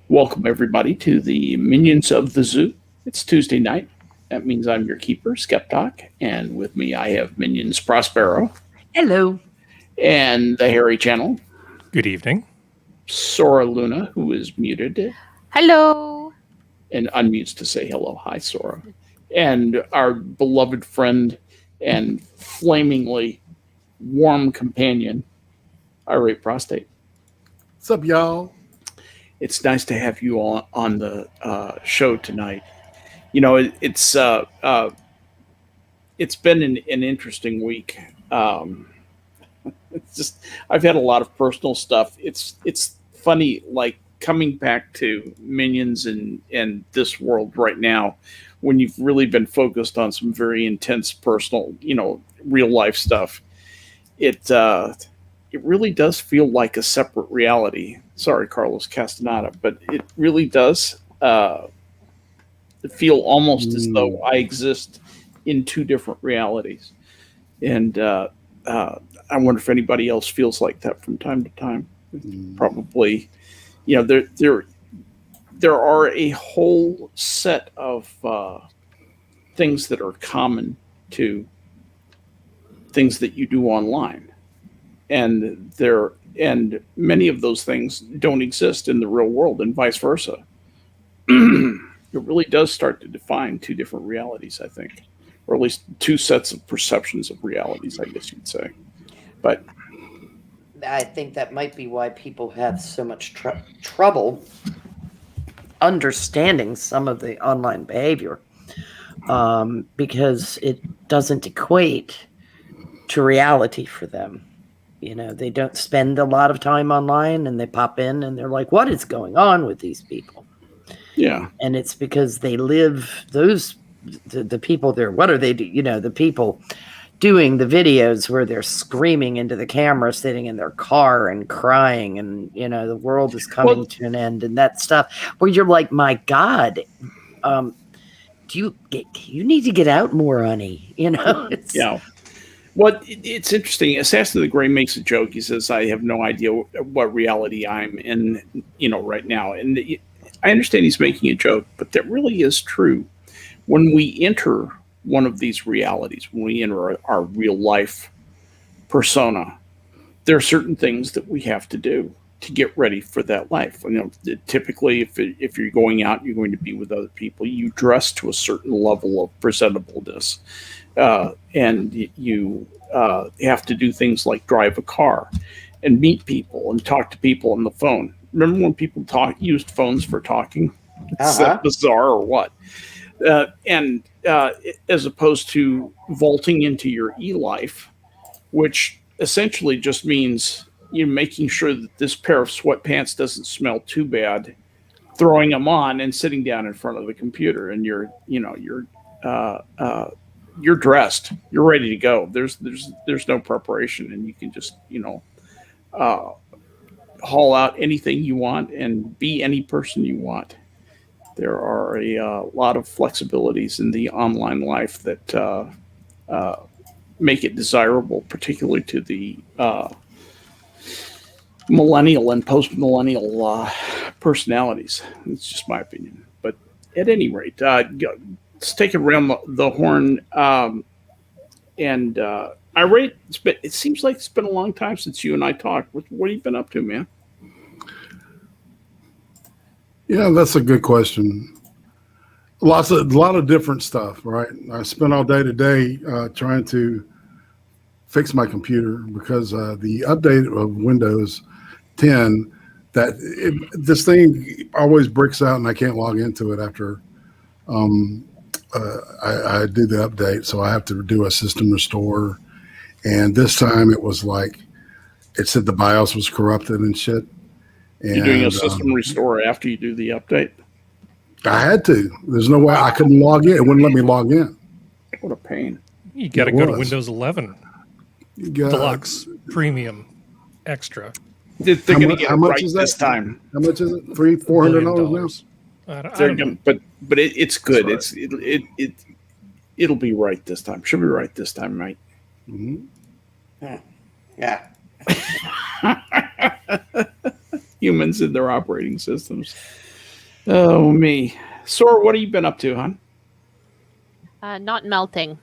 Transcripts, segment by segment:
Welcome, everybody, to the Minions of the Zoo. It's Tuesday night. That means I'm your keeper, Skep Tock, and with me I have Minions Prospero. Hello. And the Harry Channel. Good evening. Sora Luna, who is muted. Hello. And unmutes to say hello. Hi, Sora. And our beloved friend and flamingly warm companion, Irate Prostate. What's up, y'all? It's nice to have you all on the show tonight. You know, it's been an interesting week. It's just I've had a lot of personal stuff. It's funny, like coming back to Minions and this world right now, when you've really been focused on some very intense personal, real life stuff. It really does feel like a separate reality. Sorry, Carlos Castaneda, but it really does feel almost as though I exist in two different realities. And I wonder if anybody else feels like that from time to time. Probably, there are a whole set of things that are common to things that you do online. And many of those things don't exist in the real world, and vice versa. It really does start to define two different realities, I think, or at least two sets of perceptions of realities, I guess you'd say. But I think that might be why people have so much trouble understanding some of the online behavior, because it doesn't equate to reality for them. They don't spend a lot of time online, and they pop in and they're like, what is going on with these people? Yeah. And it's because they live the people there. What are they do? The people doing the videos where they're screaming into the camera, sitting in their car and crying, and the world is coming to an end, and that stuff where you're like, my God, you need to get out more, honey. Yeah. Well, it's interesting. Assassin of the Gray makes a joke. He says, I have no idea what reality I'm in, right now. And I understand he's making a joke, but that really is true. When we enter one of these realities, when we enter our real life persona, there are certain things that we have to do to get ready for that life. Typically, if you're going out, you're going to be with other people, you dress to a certain level of presentableness. And you have to do things like drive a car and meet people and talk to people on the phone. Remember when people used phones for talking? Is that bizarre or what? And as opposed to vaulting into your e-life, which essentially just means you're making sure that this pair of sweatpants doesn't smell too bad, throwing them on and sitting down in front of the computer, and you're dressed, you're ready to go. There's no preparation, and you can just haul out anything you want and be any person you want. There are a lot of flexibilities in the online life that make it desirable, particularly to the millennial and post-millennial personalities. It's just my opinion. But at any rate, let's take it around the horn. Irate, it seems like it's been a long time since you and I talked. What have you been up to, man? Yeah, that's a good question. A lot of different stuff, right? I spent all day today trying to fix my computer because the update of Windows 10, this thing always bricks out and I can't log into it after I do the update. So I have to do a system restore. And this time it was like, it said the BIOS was corrupted and shit. And, you're doing a system restore after you do the update? I had to. There's no way I couldn't log in. It wouldn't let me log in. What a pain. You got to go to Windows 11. Deluxe, Premium, Extra. They're going to get it right this time. How much is it? $400 now? But it's good. Right. It'll be right this time. Should be right this time, right? Mm-hmm. Yeah. Humans and their operating systems. Oh, me. Sora, what have you been up to, hon? Not melting.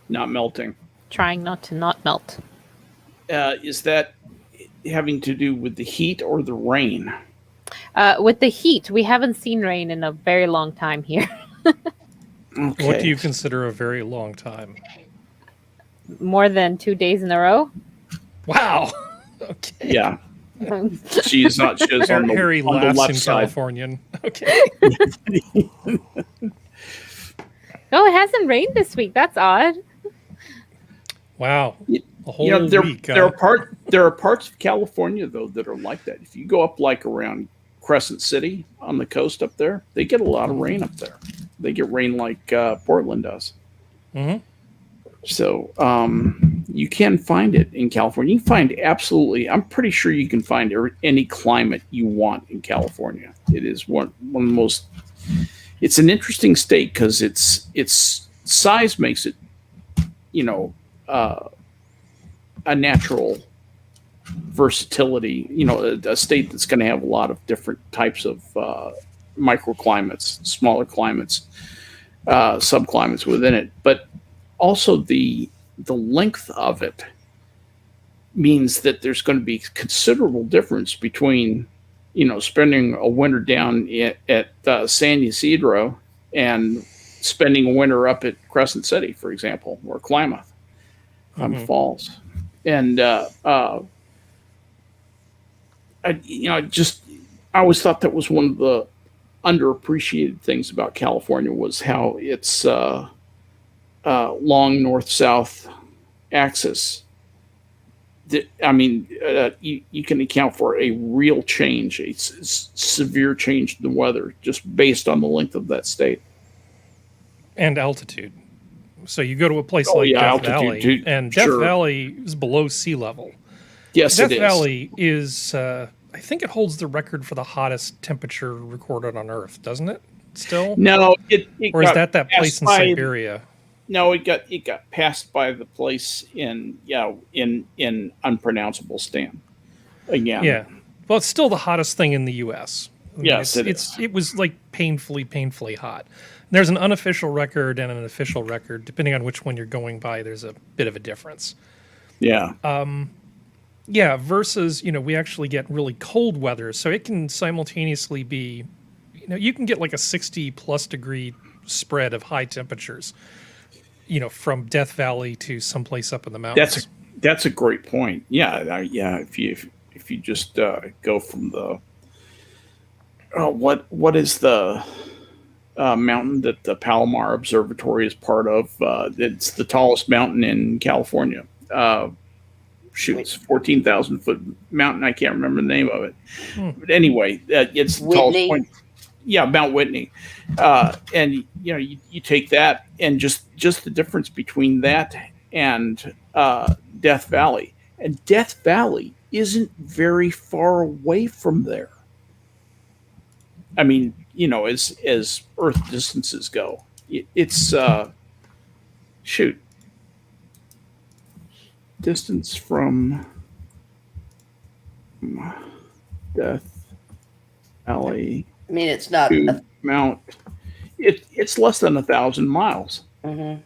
Not melting. Trying not to not melt. Is that having to do with the heat or the rain? With the heat, we haven't seen rain in a very long time here. Okay. What do you consider a very long time? More than 2 days in a row. Wow. Okay. Yeah. She is not. She is on the, Harry on the laughs left in side. Californian. Okay. Oh, it hasn't rained this week. That's odd. Wow. A whole week. There are parts of California though that are like that. If you go up like around Crescent City on the coast up there, they get a lot of rain up there. They get rain like Portland does. Mhm. So you can find it in California. You can find absolutely. I'm pretty sure you can find any climate you want in California. It is one of the most. It's an interesting state because its size makes it, a natural versatility. A state that's going to have a lot of different types of microclimates, smaller climates, subclimates within it, but also the length of it means that there's going to be considerable difference between spending a winter down at San Ysidro and spending a winter up at Crescent City, for example, or Klamath Falls. And I always thought that was one of the underappreciated things about California was how its long north-south axis. You can account for a real change, a severe change in the weather just based on the length of that state. And altitude. So you go to a place like Death Valley, too, and sure. Death Valley is below sea level. Yes, Death it is. Valley is, I think it holds the record for the hottest temperature recorded on Earth, doesn't it? Still? No, or is that place in Siberia? No, it got passed by the place in unpronounceable Stan. Again. Yeah. Well, it's still the hottest thing in the U.S. Yes, it was like painfully hot. There's an unofficial record and an official record. Depending on which one you're going by, there's a bit of a difference. Yeah. Yeah, versus, we actually get really cold weather. So it can simultaneously be, you can get like a 60 plus degree spread of high temperatures, from Death Valley to someplace up in the mountains. That's a great point. Yeah. If you just go from the, what is the mountain that the Palomar Observatory is part of? It's the tallest mountain in California. It's 14,000 foot mountain. I can't remember the name of it. But anyway, it's the tallest point. Yeah, Mount Whitney. And you take that and just the difference between that and Death Valley. And Death Valley isn't very far away from there. I mean, as Earth distances go, it's distance from Death Valley. I mean, it's not to Mount. It's less than 1,000 miles. Mm-hmm.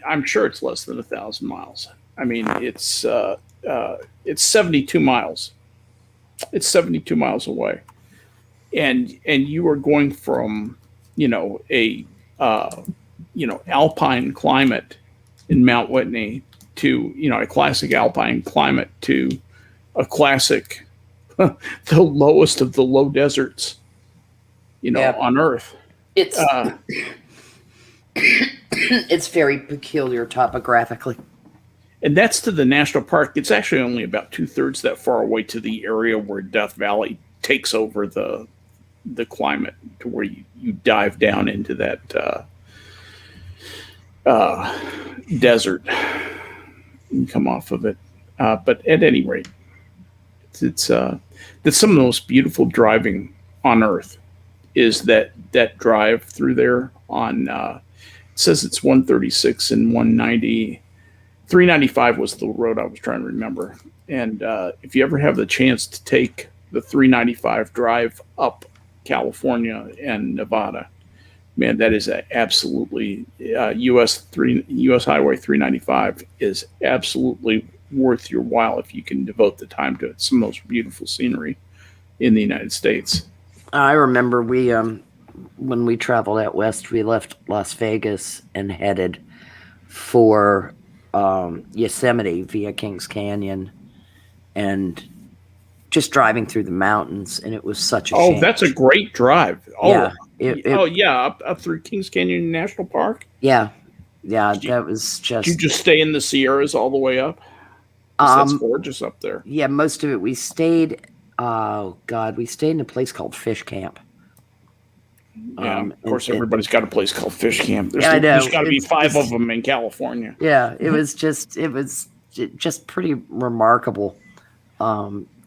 I'm sure it's less than 1,000 miles. I mean, it's 72 miles. It's 72 miles away, and you are going from a alpine climate in Mount Whitney to a classic alpine climate to a classic the lowest of the low deserts on Earth. It's it's very peculiar topographically. And that's to the national park. It's actually only about 2/3 that far away to the area where Death Valley takes over the climate, to where you dive down into that desert and come off of it. But at any rate, it's that's some of the most beautiful driving on Earth is that drive through there on it says it's 136 and 190. 395 was the road I was trying to remember. And if you ever have the chance to take the 395 drive up California and Nevada. Man, that is absolutely US Highway 395 is absolutely worth your while if you can devote the time to it. It's the most beautiful scenery in the United States. I remember when we traveled out west, we left Las Vegas and headed for Yosemite via Kings Canyon, and just driving through the mountains, and it was such a Oh, shame. that's a great drive. Yeah, up through Kings Canyon National Park. Yeah, that was just. Did you just stay in the Sierras all the way up? 'Cause that's gorgeous up there. Yeah, most of it. We stayed. Oh God, we stayed in a place called Fish Camp. Yeah, of course, everybody's got a place called Fish Camp. I know. There's got to be 5 of them in California. Yeah, it was just pretty remarkable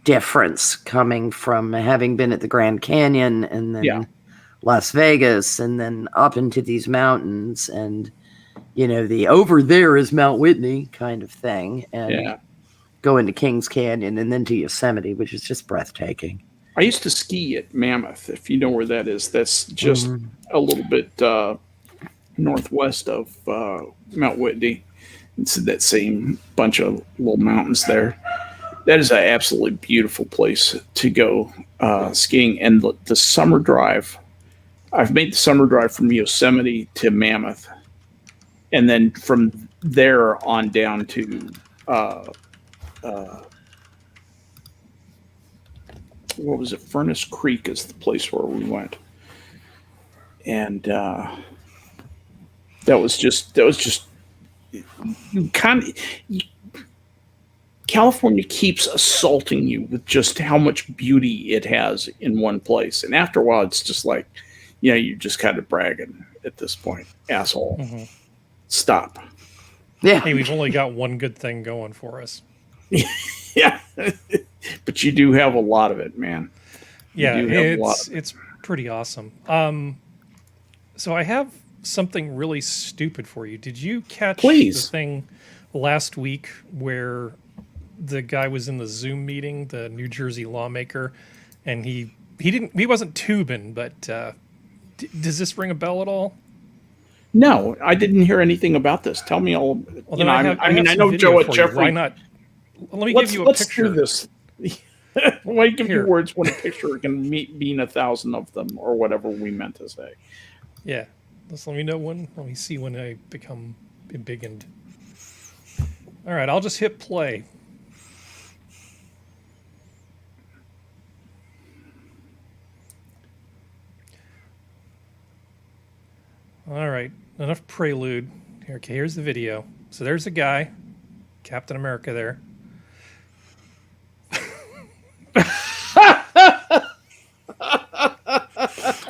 difference coming from having been at the Grand Canyon and then Las Vegas and then up into these mountains and the over there is Mount Whitney kind of thing, and go into Kings Canyon and then to Yosemite, which is just breathtaking. I used to ski at Mammoth, if you know where that is. That's just a little bit northwest of Mount Whitney. It's that same bunch of little mountains there. That is an absolutely beautiful place to go skiing. And the summer drive, I've made the summer drive from Yosemite to Mammoth. And then from there on down to what was it? Furnace Creek is the place where we went, and that was just California keeps assaulting you with just how much beauty it has in one place, and after a while, it's just like, you're just kind of bragging at this point, asshole. Mm-hmm. Stop. Yeah. Hey, we've only got one good thing going for us. Yeah. But you do have a lot of it, man. Yeah, it's pretty awesome. So I have something really stupid for you. Did you catch the thing last week where the guy was in the Zoom meeting, the New Jersey lawmaker, and he wasn't tubing, but does this ring a bell at all? No, I didn't hear anything about this. Tell me all. Well, I know Joe at Jeffrey. Why not? Well, let me give you a picture. Let's do this. Why give you words when a picture can mean 1,000 of them, or whatever we meant to say? Yeah, just let me know when. Let me see when I become embiggened. All right, I'll just hit play. All right, enough prelude. Okay, here's the video. So there's a guy, Captain America there.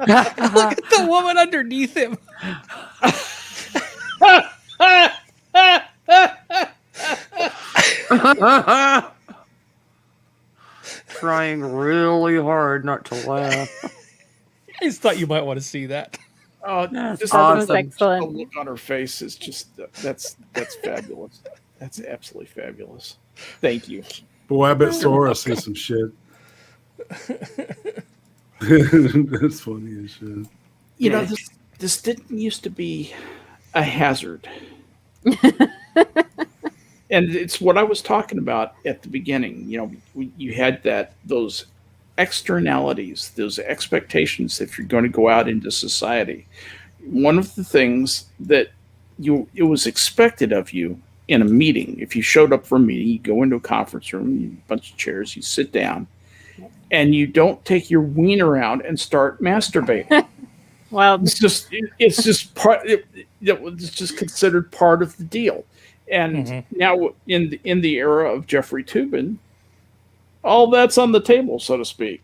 Look at the woman underneath him. Trying really hard not to laugh. I just thought you might want to see that. Oh, that's awesome. The Excellent. look on her face is just that's fabulous. That's absolutely fabulous. Thank you. Boy, I bet Sora sees some shit. That's funny as shit. This didn't used to be a hazard. And it's what I was talking about at the beginning. You had those externalities, those expectations that you're going to go out into society. One of the things that it was expected of you in a meeting, if you showed up for a meeting, you go into a conference room, a bunch of chairs, you sit down, and you don't take your wiener out and start masturbating. Well, it's just considered part of the deal. And now in the era of Jeffrey Toobin, all that's on the table, so to speak.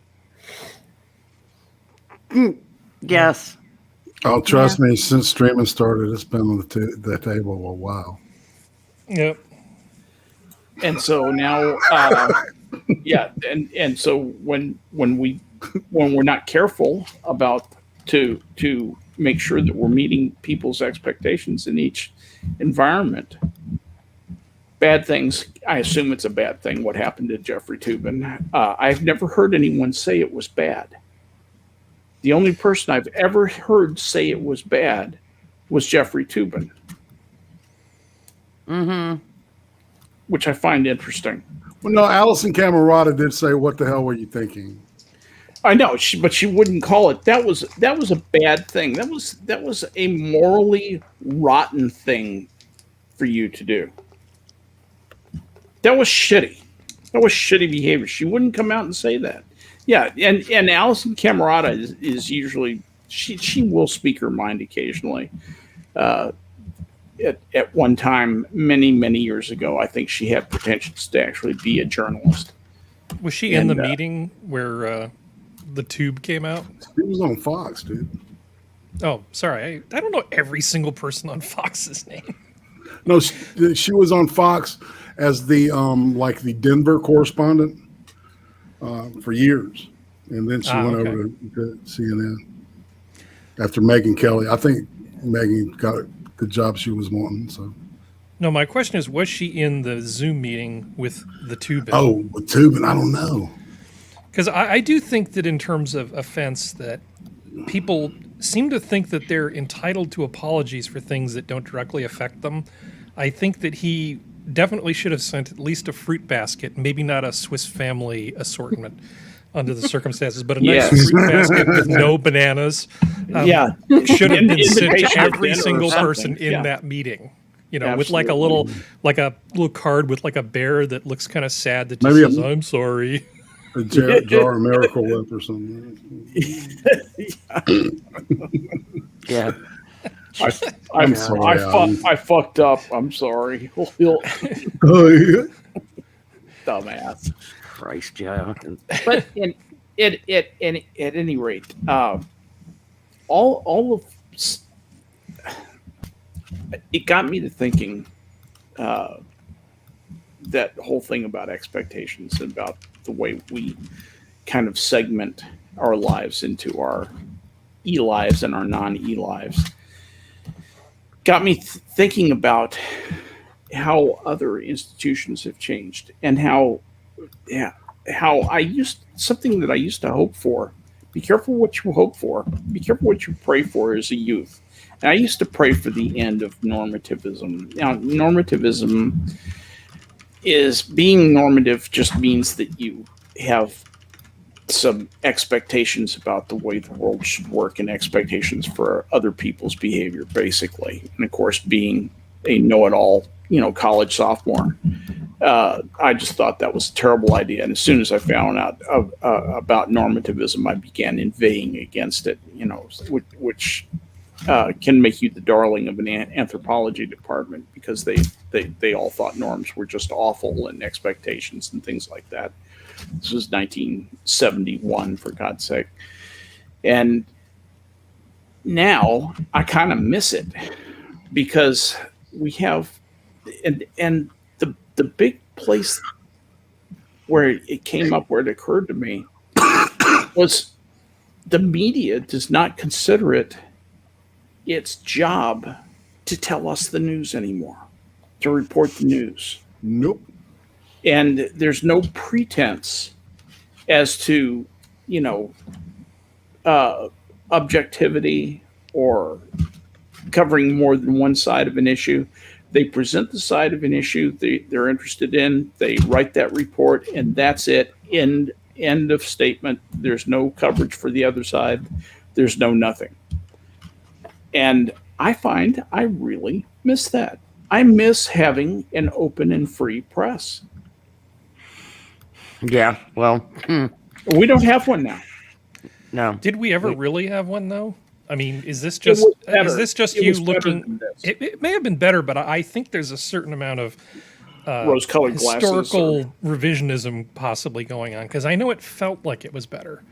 Yes. Oh, trust me, since streaming started, it's been on the table a while. Yep. And so now, and so when we're not careful about to make sure that we're meeting people's expectations in each environment, bad things. I assume it's a bad thing. What happened to Jeffrey Toobin? I've never heard anyone say it was bad. The only person I've ever heard say it was bad was Jeffrey Toobin. Mm-hmm. Which I find interesting. Well, no, Allison Camerata did say, "What the hell were you thinking?" I know, but she wouldn't call it. That was a bad thing. That was a morally rotten thing for you to do. That was shitty. That was shitty behavior. She wouldn't come out and say that. Yeah, and Allison Camerata is usually she will speak her mind occasionally. At one time, many years ago, I think she had pretensions to actually be a journalist. Was she in the meeting where the tube came out? She was on Fox, dude. Oh, sorry. I don't know every single person on Fox's name. No, she was on Fox as the like the Denver correspondent for years, and then she went over to CNN after Megyn Kelly. I think Megyn got the job she was wanting. So, no, my question is, was she in the Zoom meeting with the Toobin? Oh, with Toobin, I don't know. Because I do think that in terms of offense, that people seem to think that they're entitled to apologies for things that don't directly affect them. I think that he definitely should have sent at least a fruit basket, maybe not a Swiss Family assortment under the circumstances, but a nice fruit basket with no bananas. Should have been sent to every single person in that meeting. You know, absolutely. With like a little card with like a bear that looks kind of sad that just says, "I'm sorry." A jar of Miracle Whip or something. Yeah. I'm sorry. I fucked up. I'm sorry. Oh, yeah. Dumbass. Christ, Joe. But at any rate, all of it got me to thinking that whole thing about expectations and about the way we kind of segment our lives into our e-lives and our non-e-lives got me thinking about how other institutions have changed and how something that I used to hope for. Be careful what you hope for. Be careful what you pray for as a youth. And I used to pray for the end of normativism. Now, normativism is being normative just means that you have some expectations about the way the world should work and expectations for other people's behavior, basically. And of course, being a know-it-all, college sophomore, I just thought that was a terrible idea. And as soon as I found out about normativism, I began inveighing against it, which can make you the darling of an anthropology department because they all thought norms were just awful and expectations and things like that. This was 1971, for God's sake. And now I kind of miss it because we have, and the big place where it came up, where it occurred to me, was the media does not consider it its job to tell us the news anymore, to report the news. Nope. And there's no pretense as to, objectivity or covering more than one side of an issue. They present the side of an issue they're interested in. They write that report, and that's it. End of statement. There's no coverage for the other side. There's no nothing. And I find I really miss that. I miss having an open and free press. Yeah, well, we don't have one now. No. Did we ever really have one though? I mean, is this just you looking? It may have been better, but I think there's a certain amount of rose-colored historical revisionism possibly going on because I know it felt like it was better.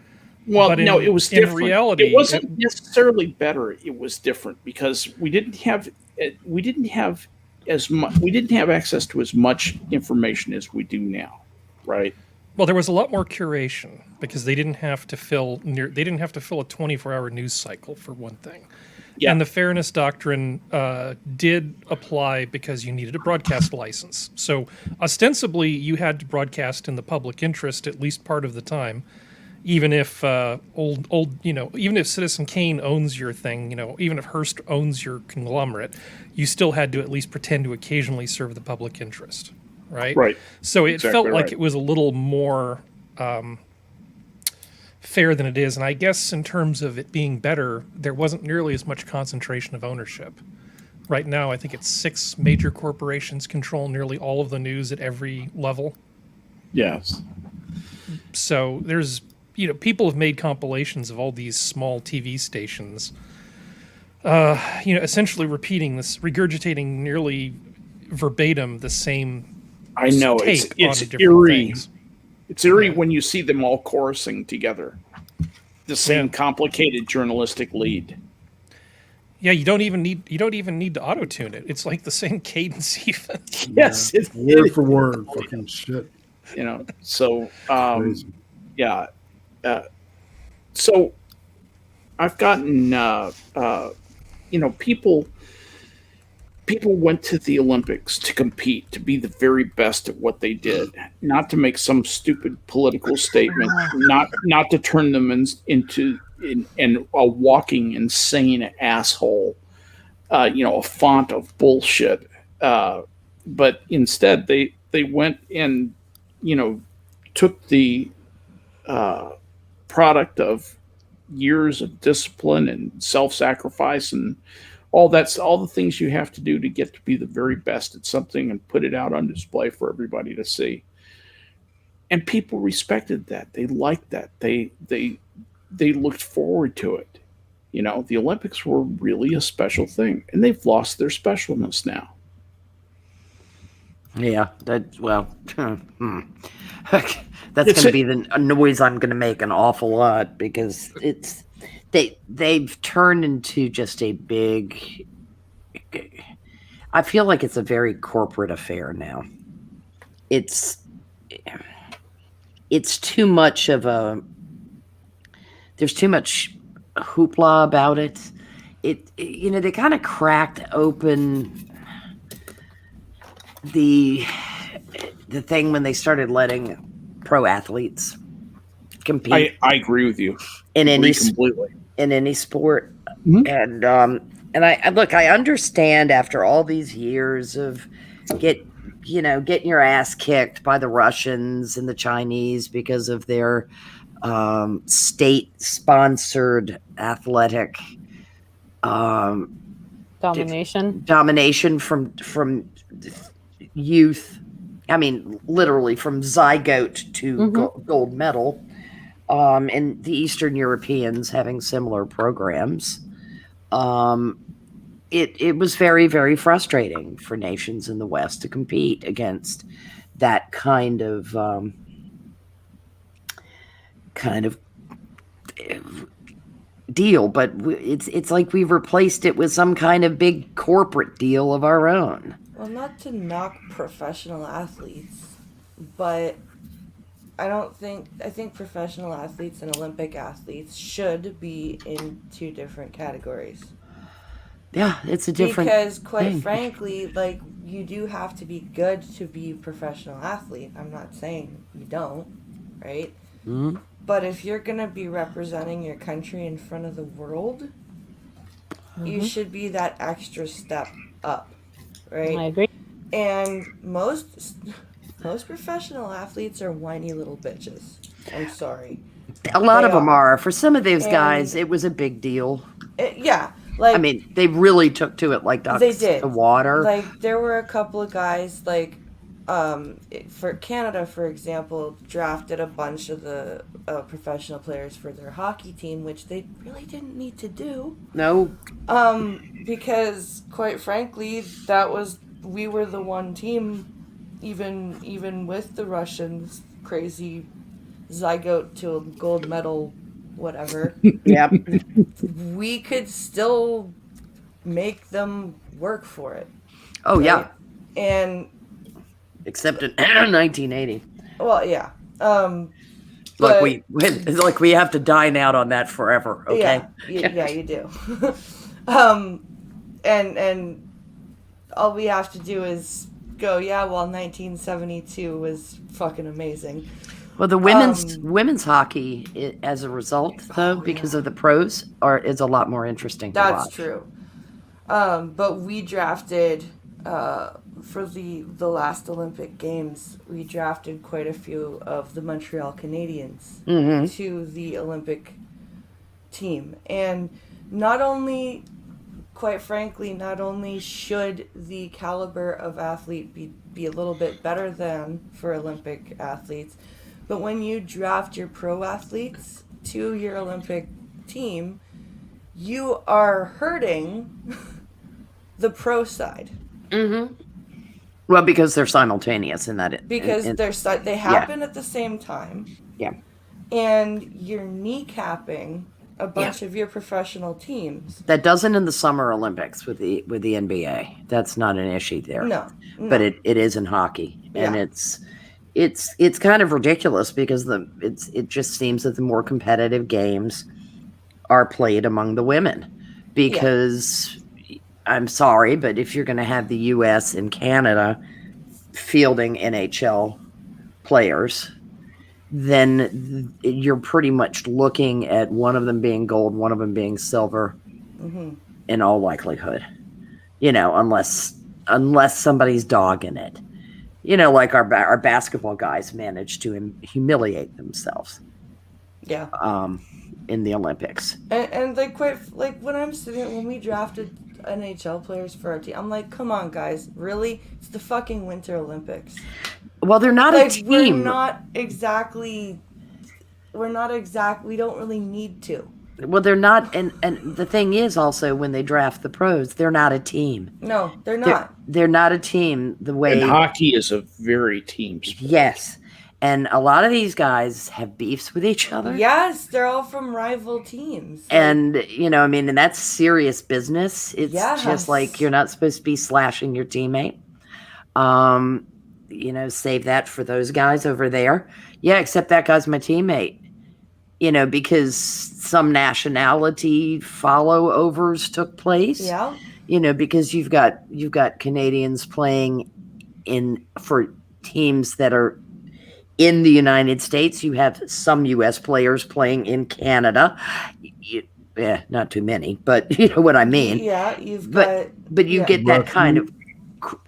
Well, no, it was different. In reality, it wasn't necessarily better. It was different because we didn't have access to as much information as we do now, right? Well, there was a lot more curation because they didn't have to fill a 24-hour news cycle for one thing. Yeah. And the fairness doctrine did apply because you needed a broadcast license. So ostensibly, you had to broadcast in the public interest at least part of the time. even if even if Citizen Kane owns your thing, even if Hearst owns your conglomerate, you still had to at least pretend to occasionally serve the public interest, right? Right. So it Exactly felt like right. it was a little more fair than it is, and I guess in terms of it being better, there wasn't nearly as much concentration of ownership. Right now, I think it's 6 major corporations control nearly all of the news at every level. Yes. So there's, people have made compilations of all these small TV stations, essentially regurgitating nearly verbatim the same I know it's take on different eerie. things. It's eerie when you see them all chorusing together. The same Yeah. complicated journalistic lead. Yeah, you don't even need to auto tune it. It's like the same cadence even. Yes, it's Word for word, fucking shit. So Crazy. yeah. So I've gotten people went to the Olympics to compete, to be the very best at what they did, not to make some stupid political statement, not to turn them into a walking insane asshole, a font of bullshit. But instead, they went and took the product of years of discipline and self-sacrifice and all the things you have to do to get to be the very best at something and put it out on display for everybody to see. And people respected that. They liked that. They looked forward to it. The Olympics were really a special thing, and they've lost their specialness now. Yeah, that's going to be the noise I'm going to make an awful lot, because they've turned into just a big. I feel like it's a very corporate affair now. It's too much of a. There's too much hoopla about it. They kind of cracked open the thing when they started letting pro athletes compete. I agree with you completely in any sport. Mm-hmm. And I look, I understand after all these years of getting your ass kicked by the Russians and the Chinese because of their state-sponsored athletic domination from youth. I mean, literally from zygote to gold medal. And the Eastern Europeans having similar programs. It was very, very frustrating for nations in the West to compete against that kind of deal. But it's like we've replaced it with some kind of big corporate deal of our own. Well, not to knock professional athletes, but I think professional athletes and Olympic athletes should be in 2 different categories. Yeah, it's a different because quite thing. frankly, like, you do have to be good to be a professional athlete. I'm not saying you don't, right? Mm-hmm. But if you're going to be representing your country in front of the world, you should be that extra step up, right? I agree. And most professional athletes are whiny little bitches. I'm sorry. A lot of them are. For some of those guys, it was a big deal. Yeah. Like, I mean, they really took to it like ducks to water. Like, there were a couple of guys, like, for Canada, for example, drafted a bunch of the professional players for their hockey team, which they really didn't need to do. No. Because, quite frankly, we were the one team, even with the Russians, crazy zygote to a gold medal, whatever. Yep. We could still make them work for it. Oh, right? Yeah. And except in 1980. Well, yeah. Look, we have to dine out on that forever. Okay. Yeah, you do. And all we have to do is go, 1972 was fucking amazing. Well, the women's hockey, as a result, though, because of the pros, is a lot more interesting to watch. That's true. But we drafted for the last Olympic Games. We drafted quite a few of the Montreal Canadiens to the Olympic team, and not only, quite frankly, not only should the caliber of athlete be a little bit better than for Olympic athletes, but when you draft your pro athletes to your Olympic team, you are hurting the pro side. Mm-hmm. Well, because they're simultaneous in that. Because they happen at the same time. Yeah. And you're kneecapping a bunch of your professional teams. That doesn't in the Summer Olympics with the NBA. That's not an issue there. No. But it is in hockey, and it's kind of ridiculous because it just seems that the more competitive games are played among the women, because I'm sorry, but if you're going to have the U.S. and Canada fielding NHL players, then you're pretty much looking at one of them being gold, one of them being silver, in all likelihood. Unless somebody's dogging it. Like our basketball guys managed to humiliate themselves. Yeah. In the Olympics. And when we drafted NHL players for our team, I'm like, come on, guys, really? It's the fucking Winter Olympics. Well, they're not a team. We don't really need to. Well, they're not, and the thing is also when they draft the pros, they're not a team. No, they're not. They're not a team the way. And hockey is a very team sport. Yes. And a lot of these guys have beefs with each other. Yes, they're all from rival teams. And, and that's serious business. It's just like you're not supposed to be slashing your teammate. Save that for those guys over there. Yeah, except that guy's my teammate. Because some nationality follow-overs took place. Yeah. Because you've got Canadians playing for teams that are in the United States. You have some U.S. players playing in Canada. Not too many, but you know what I mean. Yeah, but you get that kind of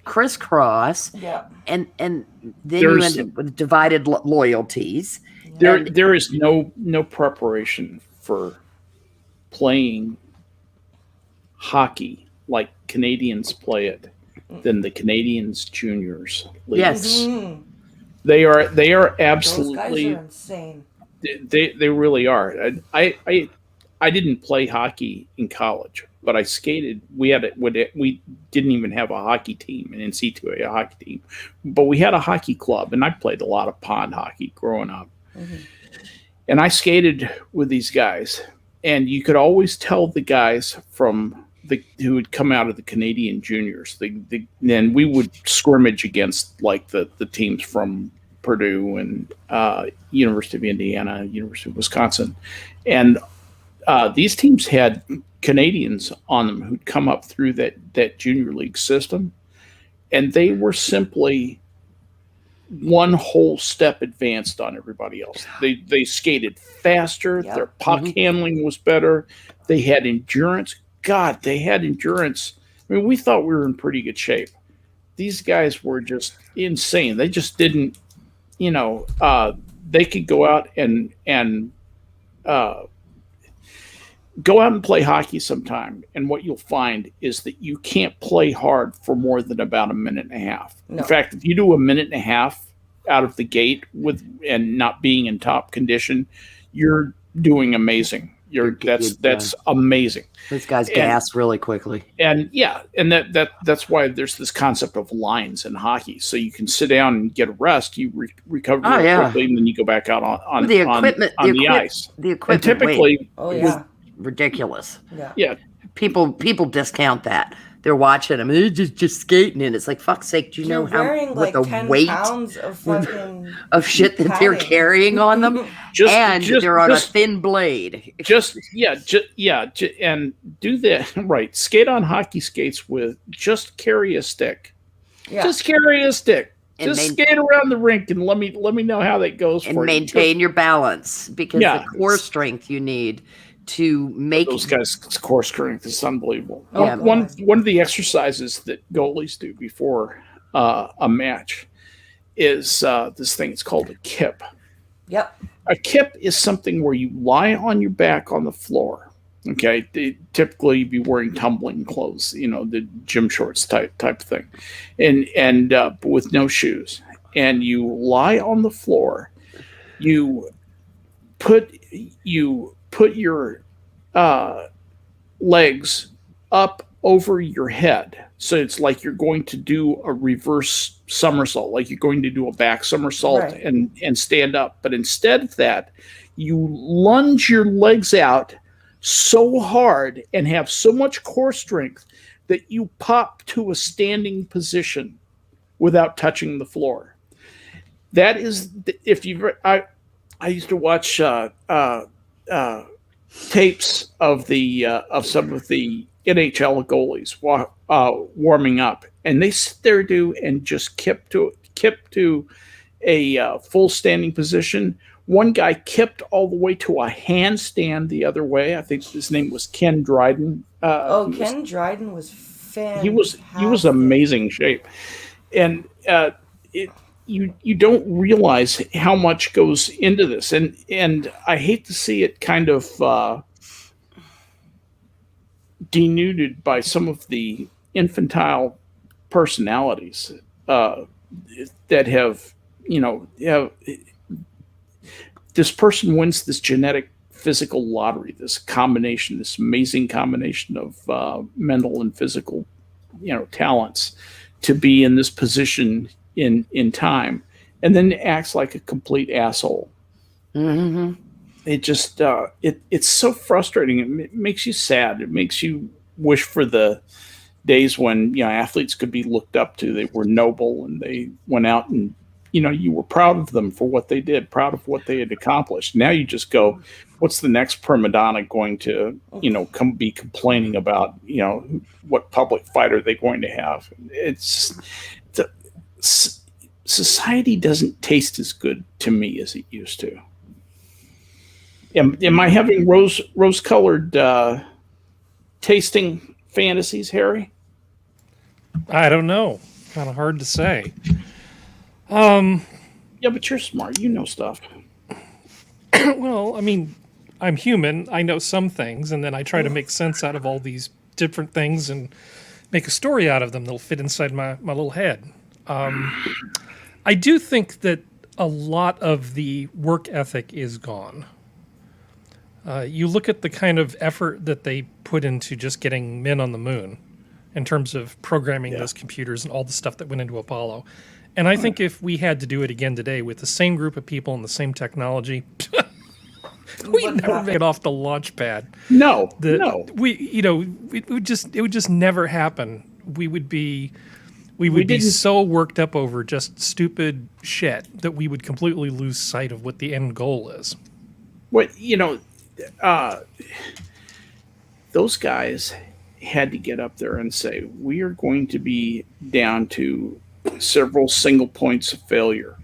crisscross. Yeah. And then you end up with divided loyalties. There is no preparation for playing hockey like Canadians play it than the Canadians juniors league. Yes. Mm-hmm. They are absolutely. Those guys are insane. They really are. I didn't play hockey in college, but I skated. We didn't even have a hockey team, an NC2A hockey team, but we had a hockey club, and I played a lot of pond hockey growing up. Mm-hmm. And I skated with these guys, and you could always tell the guys who would come out of the Canadian juniors. Then we would scrimmage against like the teams from Purdue and University of Indiana, University of Wisconsin, and these teams had Canadians on them who'd come up through that junior league system, and they were simply one whole step advanced on everybody else. They skated faster. Yep. Their puck handling was better. They had endurance. God, they had endurance. I mean, we thought we were in pretty good shape. These guys were just insane. They just didn't, they could go out and play hockey sometime, and what you'll find is that you can't play hard for more than about a minute and a half. No. In fact, if you do a minute and a half out of the gate and not being in top condition, you're doing amazing. That's amazing. These guys gas really quickly. And that's why there's this concept of lines in hockey. So you can sit down and get a rest, you recover quickly, and then you go back out on the ice. The equipment and typically ridiculous. Yeah. People discount that. They're watching them. They're just skating, and it's like, fuck's sake, do you know what the 10 weight pounds of fucking of shit that they're carrying on them? They're on a thin blade. And do that right. Skate on hockey skates with just carry a stick. Yeah. Just carry a stick. And just skate around the rink and let me know how that goes and for maintain your balance, because Yeah. the core strength you need to make those guys' core strength is unbelievable. Oh, Yeah. One of the exercises that goalies do before a match is this thing. It's called a kip. Yep. A kip is something where you lie on your back on the floor. Okay, typically you'd be wearing tumbling clothes, the gym shorts type of thing, and but with no shoes, and you lie on the floor. You put your legs up over your head, so it's like you're going to do a reverse somersault, like you're going to do a back somersault, Right. and stand up. But instead of that, you lunge your legs out so hard and have so much core strength that you pop to a standing position without touching the floor. That is, if you, I used to watch tapes of some of the NHL goalies warming up, and they sit there and just kip to a full standing position. One guy kipped all the way to a handstand the other way. I think his name was Ken Dryden. Ken Dryden was fantastic. He was amazing shape, and you don't realize how much goes into this, and I hate to see it kind of denuded by some of the infantile personalities that have this person wins this genetic physical lottery, this amazing combination of mental and physical, talents to be in this position in time, and then acts like a complete asshole. Mm-hmm. It just it's so frustrating. It makes you sad. It makes you wish for the days when athletes could be looked up to. They were noble and they went out and you were proud of them for what they did, proud of what they had accomplished. Now you just go, what's the next prima donna going to be complaining about? What public fight are they going to have? Society doesn't taste as good to me as it used to. Am I having rose-colored tasting fantasies, Harry? I don't know. Kind of hard to say. Yeah, but you're smart. You know stuff. Well, I mean, I'm human. I know some things, and then I try to make sense out of all these different things and make a story out of them that'll fit inside my little head. I do think that a lot of the work ethic is gone. You look at the kind of effort that they put into just getting men on the moon in terms of programming those computers and all the stuff that went into Apollo. And I think if we had to do it again today with the same group of people and the same technology, we'd never make it off the launch pad. No. It would just never happen. We would be so worked up over just stupid shit that we would completely lose sight of what the end goal is. Those guys had to get up there and say, we are going to be down to several single points of failure,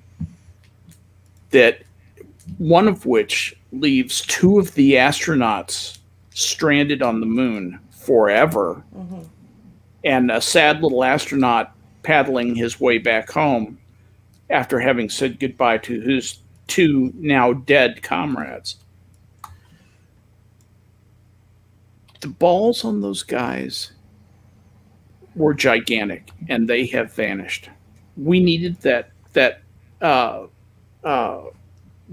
that one of which leaves two of the astronauts stranded on the moon forever, and a sad little astronaut paddling his way back home after having said goodbye to his two now dead comrades. The balls on those guys were gigantic, and they have vanished. We needed that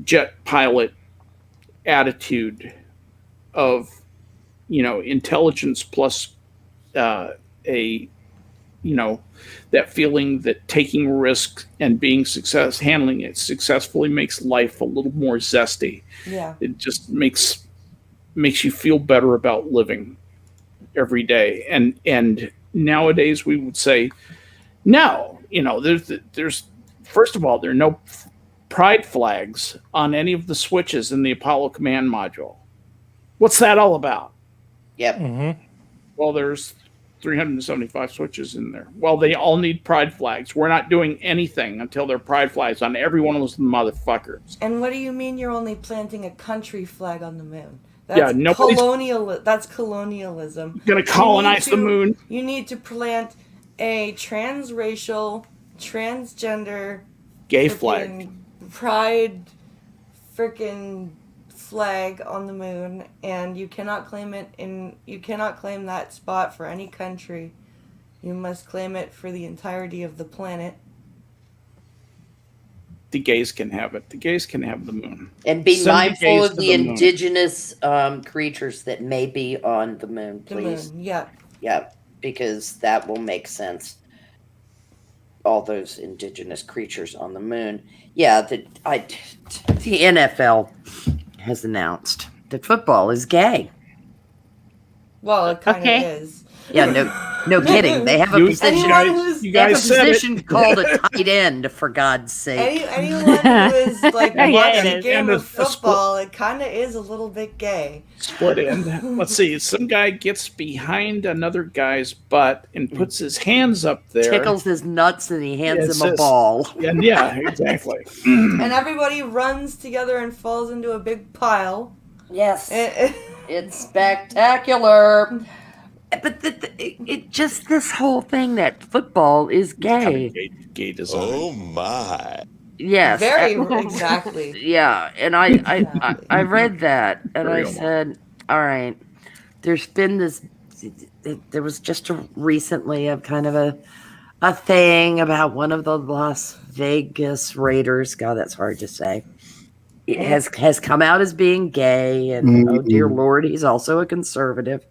jet pilot attitude of intelligence plus that feeling that taking risks and handling it successfully makes life a little more zesty. Yeah. It just makes you feel better about living every day. And nowadays we would say, no, there's first of all, there are no pride flags on any of the switches in the Apollo command module. What's that all about? Yep. Mm-hmm. Well, there's 375 switches in there. Well, they all need pride flags. We're not doing anything until there are pride flags on every one of those motherfuckers. And what do you mean you're only planting a country flag on the moon? Yeah, That's nobody's That's colonialism. gonna colonize the moon. You need to plant a transracial, transgender, Gay flag. pride, freaking flag on the moon, and you cannot claim that spot for any country. You must claim it for the entirety of the planet. The gays can have it. The gays can have the moon. And be Send the mindful gays of to the the moon. indigenous creatures that may be on the moon, The please. moon, yeah. Yeah, because that will make sense. All those indigenous creatures on the moon. Yeah, the NFL has announced that football is gay. Well, it kind of Okay. is. Yeah, no kidding. They have a You position. guys- You They have a guys said position it. called a tight end, for God's sake. Anyone who is like Yeah, watching it a is. game And of a split- football, it kind of is a little bit gay. Split end. Let's see. Some guy gets behind another guy's butt and puts his hands up there. Tickles his nuts and he hands Yeah, it him a says- ball. And yeah, exactly. And everybody runs together and falls into a big pile. Yes. Eh, It's spectacular. But it just this whole thing that football is Kind gay. of gay design. Oh my. Yes. Very exactly. Yeah, and I read that and Very I said, all right, there's been this. There was just recently a kind of a thing about one of the Las Vegas Raiders. God, that's hard to say. It has come out as being gay, and oh dear Lord, he's also a conservative.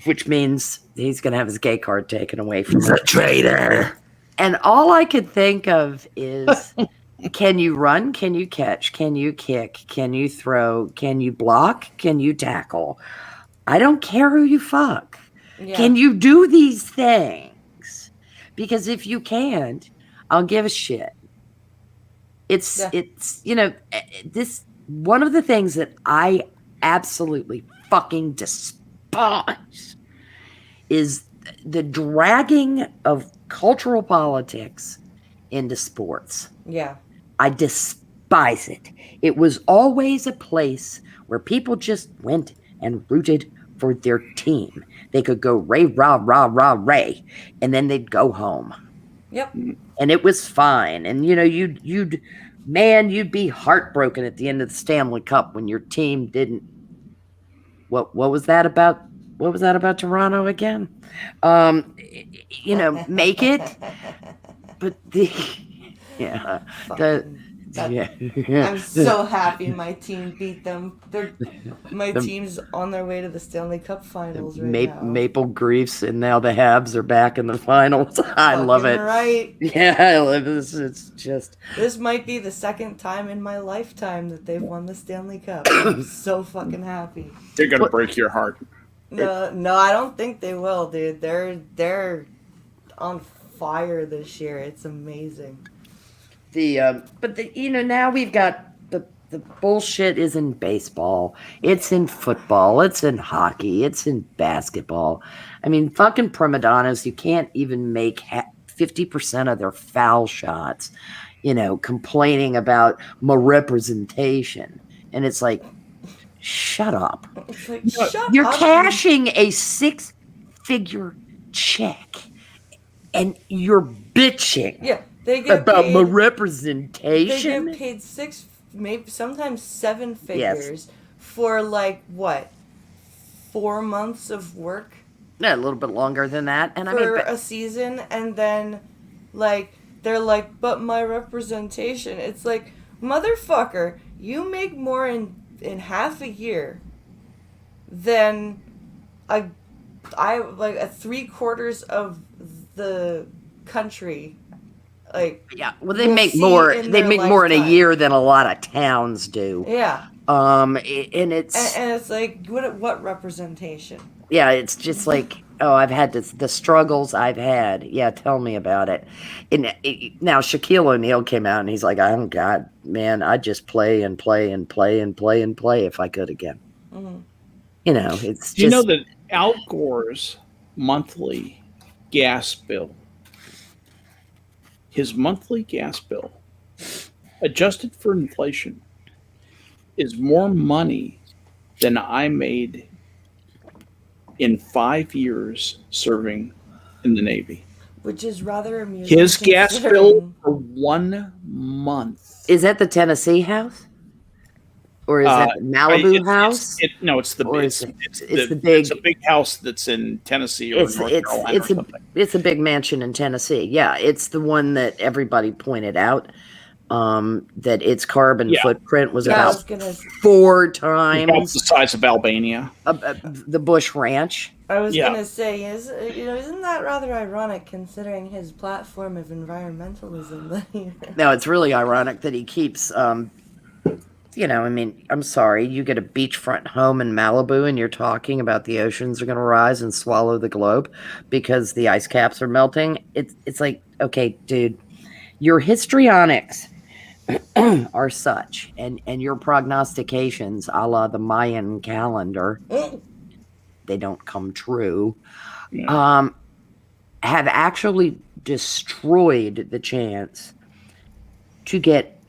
Which means he's going to have his gay card taken away from him. The traitor. And all I could think of is, can you run? Can you catch? Can you kick? Can you throw? Can you block? Can you tackle? I don't care who you fuck. Yeah. Can you do these things? Because if you can't, I'll give a shit. It's this one of the things that I absolutely fucking despise is the dragging of cultural politics into sports. Yeah. I despise it. It was always a place where people just went and rooted for their team. They could go ray, rah, rah, rah, ray, and then they'd go home. Yep. And it was fine. And you'd be heartbroken at the end of the Stanley Cup when your team didn't. What was that about? What was that about Toronto again? Make it. But I'm so happy my team beat them. My team's on their way to the Stanley Cup Finals right now. Maple Griefs, and now the Habs are back in the finals. I love it. Right. Yeah, I love this. It's just This might be the second time in my lifetime that they've won the Stanley Cup. I'm so fucking happy. They're gonna break your heart. No, I don't think they will, dude. They're on fire this year. It's amazing. now we've got the bullshit is in baseball. It's in football. It's in hockey. It's in basketball. I mean, fucking prima donnas, you can't even make 50% of their foul shots, complaining about my representation. And it's like, shut up. It's like, shut You're up. cashing a 6-figure check and you're bitching Yeah, they get about paid, my They representation. get paid 6, maybe sometimes 7 figures for 4 months of work Yeah, a little bit longer than that. And for a season, and then they're like, but my representation. It's like, motherfucker, you make more in half a year than a 3/4 of the country. yeah, well, they we'll make see more. in They their make more in a lifetime. year than a lot of towns do. Yeah, And it's and it's like, what representation? yeah, it's just like, oh, I've had the struggles I've had. Yeah, tell me about it. And now Shaquille O'Neal came out and he's like, oh God, man, I'd just play and play and play and play and play if I could again. Mhm. It's just Do you know that Al Gore's monthly gas bill, adjusted for inflation, is more money than I made in 5 years serving in the Navy. Which is rather amusing. His gas bill considering- for 1 month. Is that the Tennessee house? Or is that the Malibu house? It's the Or big. is it- It's it's the the big- It's a big house that's in Tennessee or North Carolina or something. It's a big mansion in Tennessee. Yeah, it's the one that everybody pointed out. That its carbon footprint was Yeah, I about was gonna. 4 About times the size of Albania. the Bush Ranch. I was Yeah. gonna say, isn't that rather ironic considering his platform of environmentalism? No, it's really ironic that he keeps. I mean, I'm sorry, you get a beachfront home in Malibu and you're talking about the oceans are going to rise and swallow the globe because the ice caps are melting. It's like, okay, dude, your histrionics are such, and your prognostications, a la the Mayan calendar, they don't come true. Yeah. Have actually destroyed the chance to get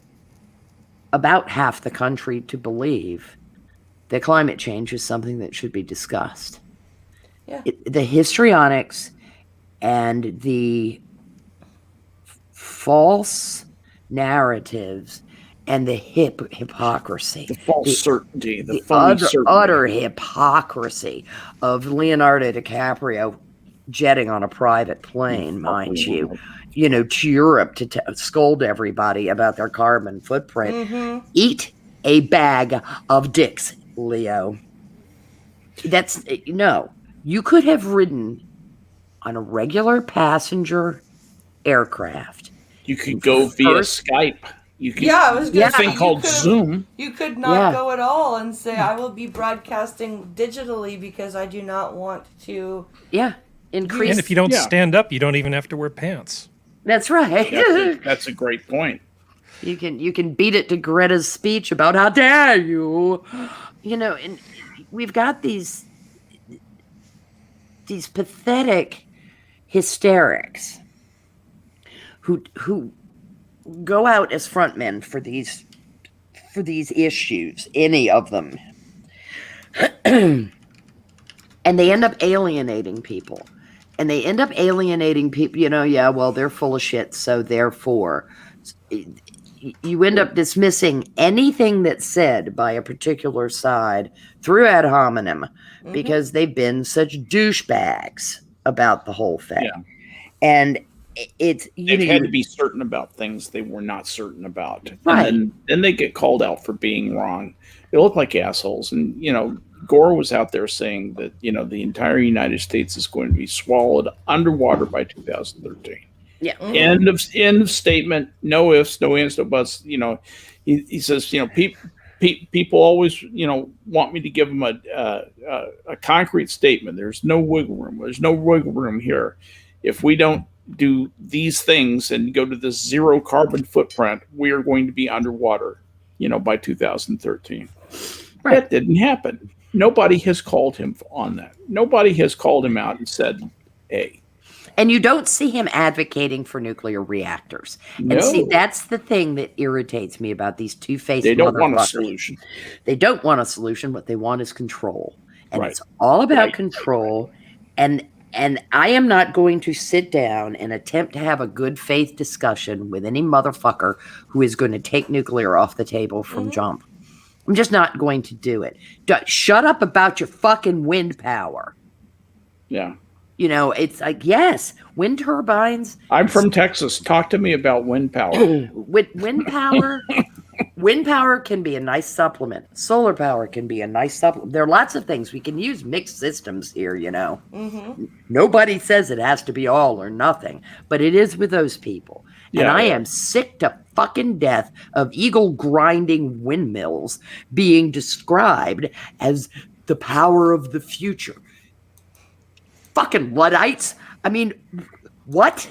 about half the country to believe that climate change is something that should be discussed. Yeah. The histrionics and the false narratives and the hypocrisy. The false certainty. The The phony certainty. utter hypocrisy of Leonardo DiCaprio jetting on a private plane, mind you, to Europe to scold everybody about their carbon footprint. Mm-hmm. Eat a bag of dicks, Leo. You could have ridden on a regular passenger aircraft. You could go via Skype. You could Yeah, I was gonna a say, thing you called could've- Zoom. You could not Yeah. go at all and say, I will be broadcasting digitally because I do not want to. Yeah. Increase. And if you don't Yeah. stand up, you don't even have to wear pants. That's right. That's a great point. You can beat it to Greta's speech about how dare you. And we've got these pathetic hysterics who go out as frontmen for these issues, any of them. And they end up alienating people. And they end up alienating people, they're full of shit, so therefore you end up dismissing anything that's said by a particular side through ad hominem because they've been such douchebags about the whole thing. Yeah. And it's They've had to be certain about things they were not certain about. Right. And then they get called out for being wrong. They look like assholes. And, Gore was out there saying that, the entire United States is going to be swallowed underwater by 2013. Yeah. End of statement. No ifs, no ands, no buts. He says, people always, want me to give them a concrete statement. There's no wiggle room. There's no wiggle room here. If we don't do these things and go to this zero carbon footprint, we are going to be underwater, by 2013. Right. That didn't happen. Nobody has called him on that. Nobody has called him out and said, hey. And you don't see him advocating for nuclear reactors. No. And see, that's the thing that irritates me about these two-faced They don't want a motherfuckers. solution. They don't want a solution. What they want is control. And Right. it's all about Right. control. And I am not going to sit down and attempt to have a good faith discussion with any motherfucker who is going to take nuclear off the table from jump. I'm just not going to do it. Shut up about your fucking wind power. Yeah. It's like, yes, wind turbines. I'm from Texas. Talk to me about wind power. Wind power can be a nice supplement. Solar power can be a nice supplement. There are lots of things. We can use mixed systems here, Nobody says it has to be all or nothing, but it is with those people. And Yeah, I yeah. am sick to fucking death of eagle grinding windmills being described as the power of the future. Fucking Luddites. I mean, what?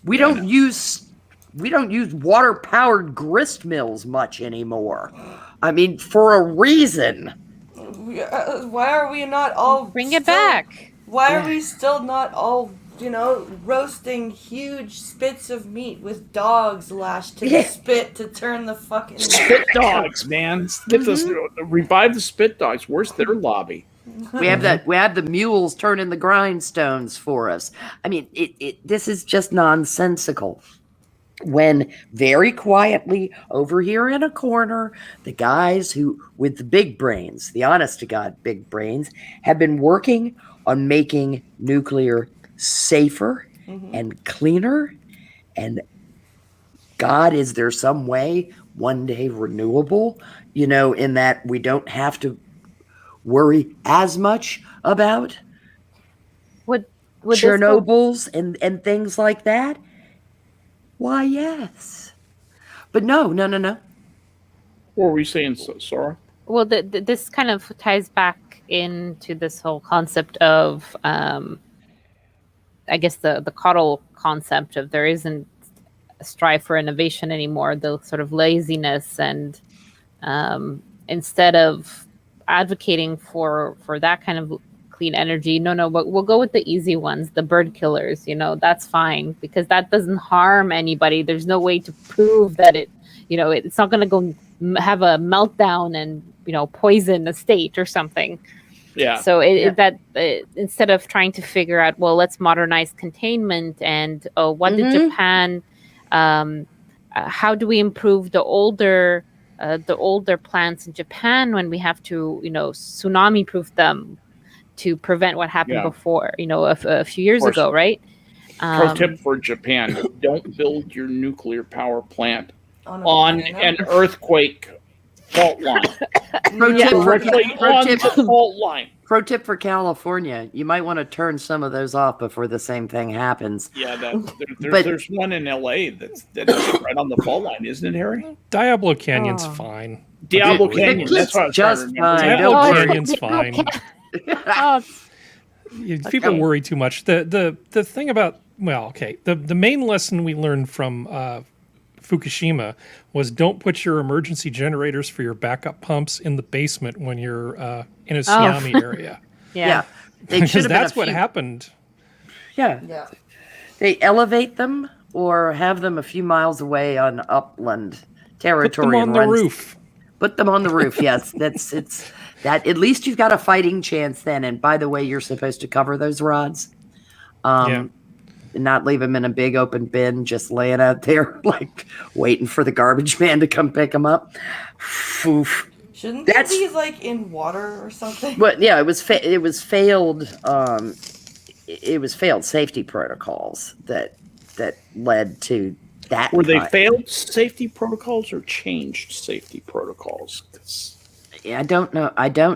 We don't use water powered grist mills much anymore. I mean, for a reason. Why are we not all Bring it back. Why are we still not all, roasting huge spits of meat with dogs lashed to the spit to turn the fucking Spit dogs, man. Get this, revive the spit dogs. Where's their lobby? We have the mules turning the grindstones for us. I mean, this is just nonsensical. When very quietly over here in a corner, the guys who with the big brains, the honest to God big brains, have been working on making nuclear safer and cleaner. And God, is there some way one day renewable, in that we don't have to worry as much about Would Chernobyls and things like that? Why, yes. But no. What were we saying, Sora? Well, this kind of ties back into this whole concept of, I guess, the coddle concept of there isn't a strive for innovation anymore, the sort of laziness, and instead of advocating for that kind of clean energy, but we'll go with the easy ones, the bird killers, that's fine because that doesn't harm anybody. There's no way to prove that it's not going to go have a meltdown and, poison the state or something. Yeah. So instead of trying to figure out, well, let's modernize containment and what did Japan, how do we improve the older plants in Japan when we have to, tsunami proof them to prevent what happened before, a few years ago, right? Pro tip for Japan: don't build your nuclear power plant on an earthquake fault line. Directly on the fault line. Pro tip for California: you might want to turn some of those off before the same thing happens. Yeah, there's one in LA that's right on the fault line, isn't it, Harry? Diablo Canyon's fine. Diablo Canyon. That's what I was just trying to remember. fine. Diablo Canyon's fine. People worry too much. The thing about the main lesson we learned from Fukushima was don't put your emergency generators for your backup pumps in the basement when you're in a tsunami area. Yeah. Because that's what happened. Yeah. They elevate them or have them a few miles away on upland territory. Put them on the roof. Put them on the roof. Yes, that. At least you've got a fighting chance then. And by the way, you're supposed to cover those rods. Not leave them in a big open bin, just laying out there, like waiting for the garbage man to come pick them up. Shouldn't they be like in water or something? But yeah, it was failed. It was failed safety protocols that led to that. Were they failed safety protocols or changed safety protocols? I don't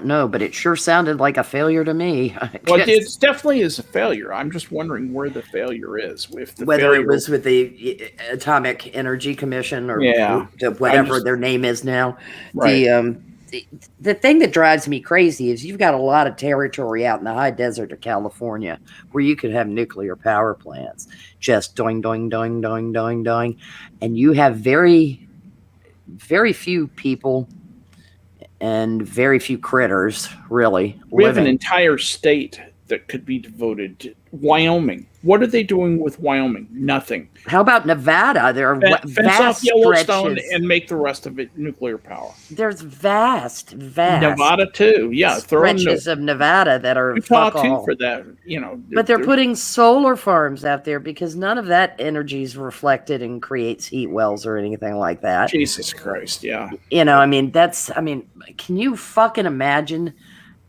know, but it sure sounded like a failure to me. Well, it definitely is a failure. I'm just wondering where the failure is. Whether it was with the Atomic Energy Commission or whatever their name is now. Right. The thing that drives me crazy is you've got a lot of territory out in the high desert of California where you could have nuclear power plants just doing, doing, doing, doing, doing, doing. And you have very, very few people and very few critters, really. We have an entire state that could be devoted to Wyoming. What are they doing with Wyoming? Nothing. How about Nevada? There are fence vast off Yellowstone stretches. and make the rest of it nuclear power. There's vast Nevada too. Yeah, stretches of Nevada that are Utah fuck too all. for that. But they're putting solar farms out there because none of that energy is reflected and creates heat wells or anything like that. Jesus Christ, yeah. Can you fucking imagine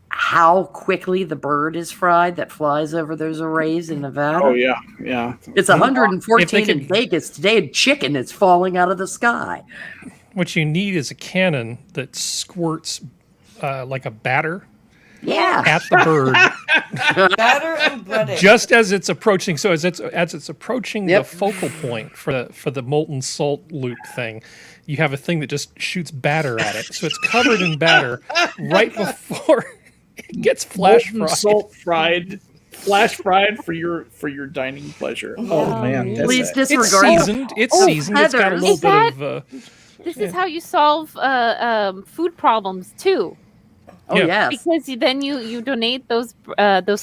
how quickly the bird is fried that flies over those arrays in Nevada? Oh, yeah. It's 114 in Vegas today, and chicken is falling out of the sky. What you need is a cannon that squirts like a batter at the bird. Batter and breading. Just as it's approaching. So as it's approaching the focal point for the molten salt loop thing, you have a thing that just shoots batter at it. So it's covered in batter right before it gets flash fried. Flash fried for your dining pleasure. Oh man, please disregard. It's seasoned. It's seasoned. It's got a little bit of. This is how you solve food problems too. Oh Yeah. yes. Because then you donate those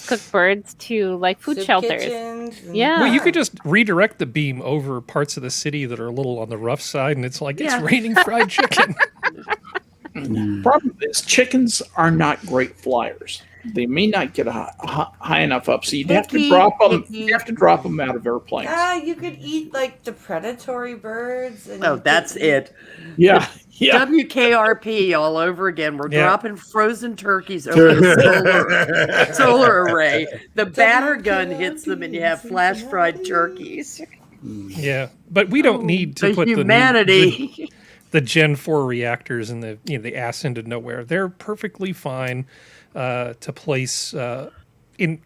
cooked birds to like food Soup shelters. kitchens and- Yeah. Well, you could just redirect the beam over parts of the city that are a little on the rough side, and it's like Yeah. it's raining fried chicken. Problem is, chickens are not great flyers. They may not get high enough up, so you'd have to Picky, drop them. picky. You have to drop them out of airplanes. You could eat like the predatory birds. And Oh, you could that's eat- it. Yeah, yeah. WKRP all over again. We're Yeah. dropping frozen turkeys over the solar array. The batter gun WKRP hits them, and you have flash fried turkeys. Yeah, but we don't need to The put humanity. the Gen 4 reactors in the ass into nowhere. They're perfectly fine to place in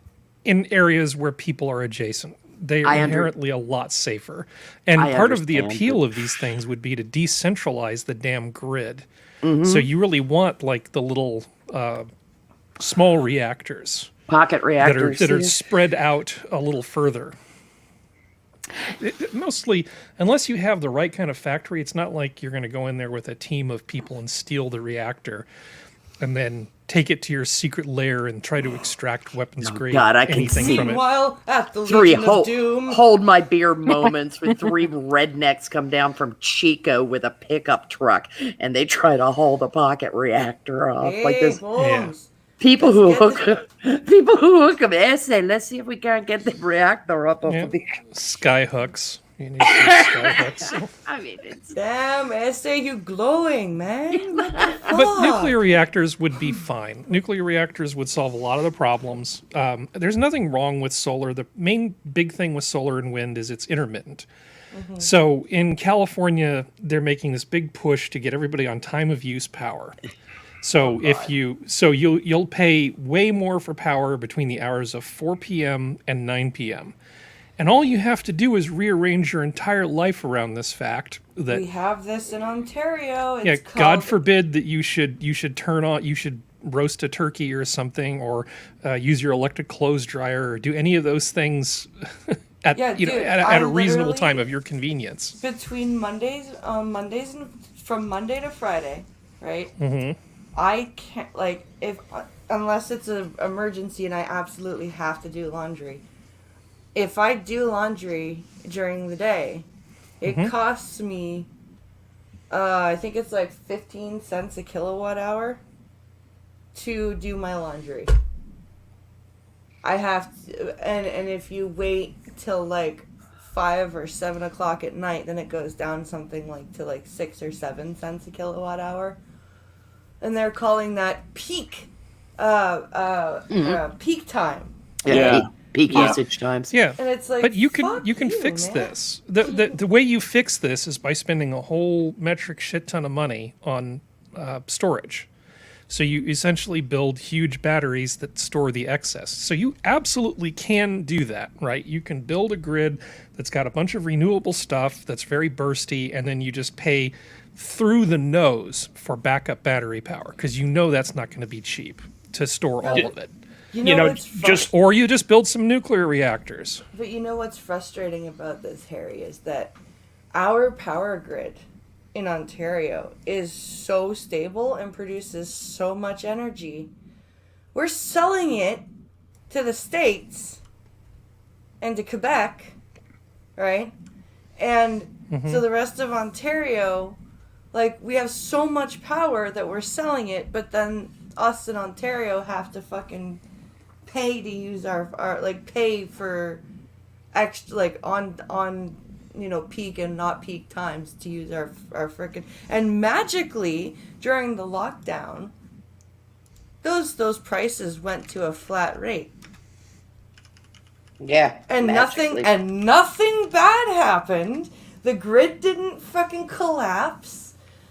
areas where people are adjacent. They are inherently a lot safer. And I part of the understand, appeal of these things would be to decentralize the damn grid. Mm-hmm. So you really want like the little small reactors Pocket reactors. that are spread out a little further. Mostly, unless you have the right kind of factory, it's not like you're going to go in there with a team of people and steal the reactor and then take it to your secret lair and try to extract weapons grade God, I can anything see. from it. Meanwhile, at the Three Legion of Doom. hold my beer moments when three rednecks come down from Chico with a pickup truck and they try to haul the pocket reactor off. Hey, Like this, Holmes. people who Let's hook them. Essay. Let's see if we can't get the reactor up off Yeah. of the. Sky hooks. You need some sky hooks. I mean, it's Damn, Essay, you glowing, man. What the fuck? But nuclear reactors would be fine. Nuclear reactors would solve a lot of the problems. There's nothing wrong with solar. The main big thing with solar and wind is it's intermittent. So in California, they're making this big push to get everybody on time of use power. So you'll pay way more for power between the hours of 4 p.m. and 9 p.m. And all you have to do is rearrange your entire life around this fact that We have this in Ontario. It's yeah, called, God forbid that you should roast a turkey or something, or use your electric clothes dryer, or do any of those things at Yeah, dude, at I a reasonable literally- time of your convenience. between Mondays and from Monday to Friday, right? Mm-hmm. I can't unless it's an emergency and I absolutely have to do laundry. If I do laundry during the day, it costs me I think it's like 15 cents a kilowatt hour to do my laundry. I have to, and if you wait till like 5 or 7 o'clock at night, then it goes down something like to like 6 or 7 cents a kilowatt hour. And they're calling that peak peak time. Yeah. peak Yeah. usage times. Yeah, And it's like, but you fuck can fix man. this. The way you fix this is by spending a whole metric shit ton of money on storage. So you essentially build huge batteries that store the excess. So you absolutely can do that, right? You can build a grid that's got a bunch of renewable stuff that's very bursty, and then you just pay through the nose for backup battery power, because you know that's not going to be cheap to store all of it. You You know, know, what's just Or you just build some nuclear reactors. But you know what's frustrating about this, Harry, is that our power grid in Ontario is so stable and produces so much energy. We're selling it to the States and to Quebec, right? And so the rest of Ontario, like, we have so much power that we're selling it, but then us in Ontario have to fucking pay to use our like pay for extra, like on you know, peak and not peak times to use our frickin', and magically during the lockdown those prices went to a flat rate, Yeah. and magically. nothing bad happened. The grid didn't fucking collapse.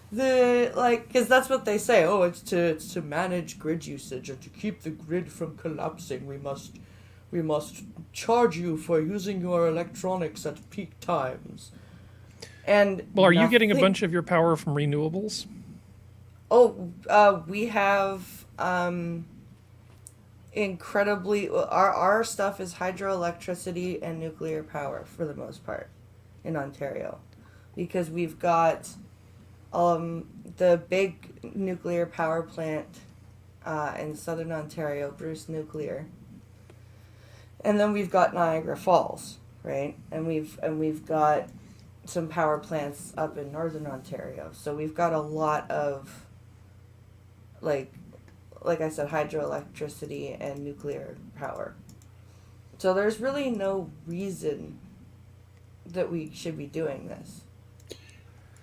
Because that's what they say. Oh, it's to manage grid usage, or to keep the grid from collapsing. We must charge you for using your electronics at peak times. And Well, are you getting a nothing- bunch of your power from renewables? Oh, we have incredibly our stuff is hydroelectricity and nuclear power for the most part in Ontario, because we've got the big nuclear power plant in southern Ontario, Bruce Nuclear. And then we've got Niagara Falls, right? And we've got some power plants up in northern Ontario. So we've got a lot of, like I said, hydroelectricity and nuclear power. So there's really no reason that we should be doing this.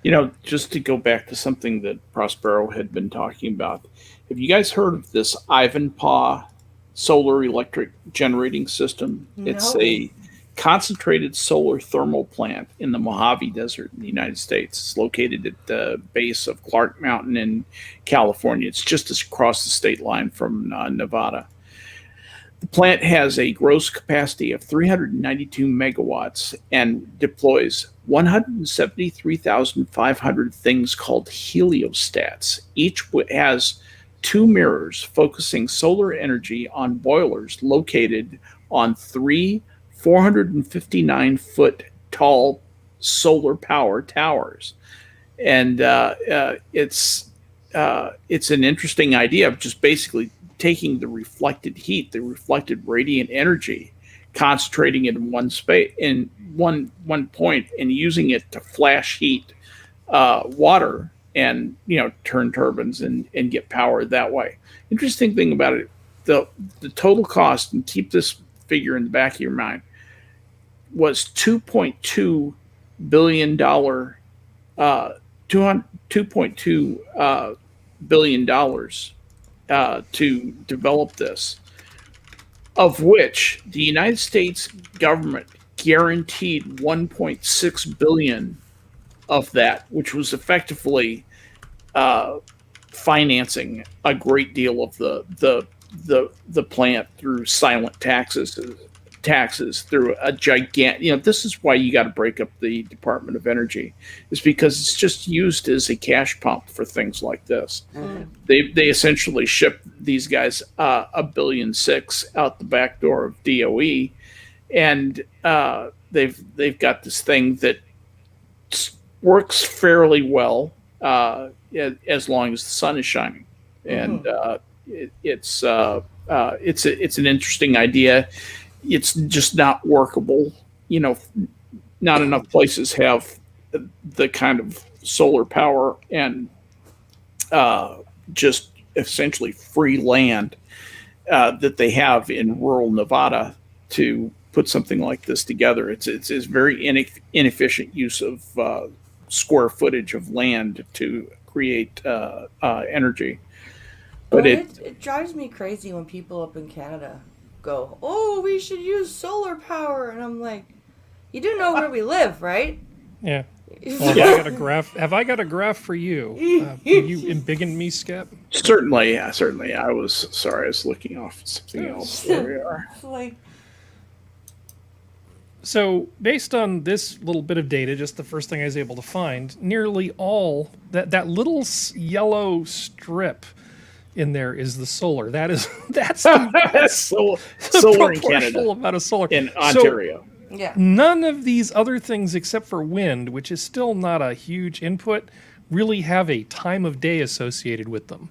You know, just to go back to something that Prospero had been talking about, have you guys heard of this Ivanpah solar electric generating system? No. It's a concentrated solar thermal plant in the Mojave Desert in the United States. It's located at the base of Clark Mountain in California. It's just across the state line from Nevada. The plant has a gross capacity of 392 megawatts and deploys 173,500 things called heliostats. Each has 2 mirrors focusing solar energy on boilers located on 3 459-foot tall solar power towers. And it's an interesting idea of just basically taking the reflected heat, the reflected radiant energy, concentrating it in one space, in one point, and using it to flash heat water and, you know, turn turbines and get power that way. Interesting thing about it, the total cost, and keep this figure in the back of your mind, was $2.2 billion, $2.2 billion to develop this, of which the United States government guaranteed 1.6 billion of that, which was effectively financing a great deal of the plant through silent taxes through a gigantic, you know, this is why you got to break up the Department of Energy, is because it's just used as a cash pump for things like this. Mm. They essentially ship these guys $1.6 billion out the back door of DOE, and they've got this thing that works fairly well as long as the sun is shining, and it's an interesting idea. It's just not workable. You know, not enough places have the kind of solar power and just essentially free land that they have in rural Nevada to put something like this together. It's very inefficient use of square footage of land to create energy. But it drives me crazy when people up in Canada go, "Oh, we should use solar power," and I'm like, "You do know where we live, right?" Yeah. Well, I got a graph. Have I got a graph for you? Can you embiggen me, Skep? Certainly. I was sorry. I was looking off something else. There we are. Like, so based on this little bit of data, just the first thing I was able to find, nearly all that little yellow strip in there is the solar. That's solar in Canada, amount of solar in Ontario. So, yeah. none of these other things except for wind, which is still not a huge input, really have a time of day associated with them.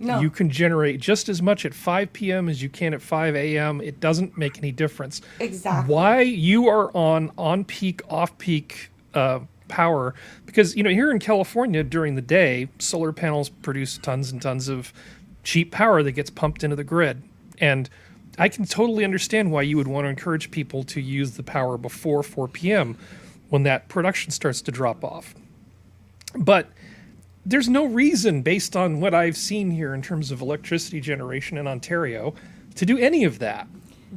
No. You can generate just as much at 5 p.m. as you can at 5 a.m. It doesn't make any difference. Exactly. Why you are on peak, off peak power, because, you know, here in California during the day, solar panels produce tons and tons of cheap power that gets pumped into the grid. And I can totally understand why you would want to encourage people to use the power before 4 p.m. when that production starts to drop off. But there's no reason, based on what I've seen here in terms of electricity generation in Ontario, to do any of that.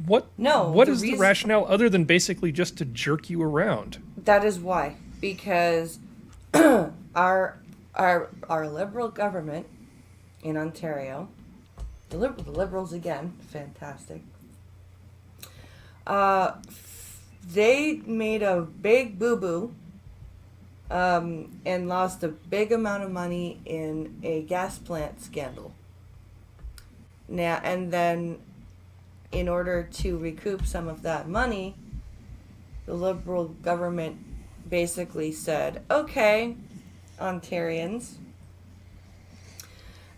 What is the rationale other than basically just to jerk you around? That is why. Because our liberal government in Ontario, the Liberals again, fantastic. They made a big boo-boo and lost a big amount of money in a gas plant scandal. Now, and then in order to recoup some of that money, the Liberal government basically said, "Okay, Ontarians,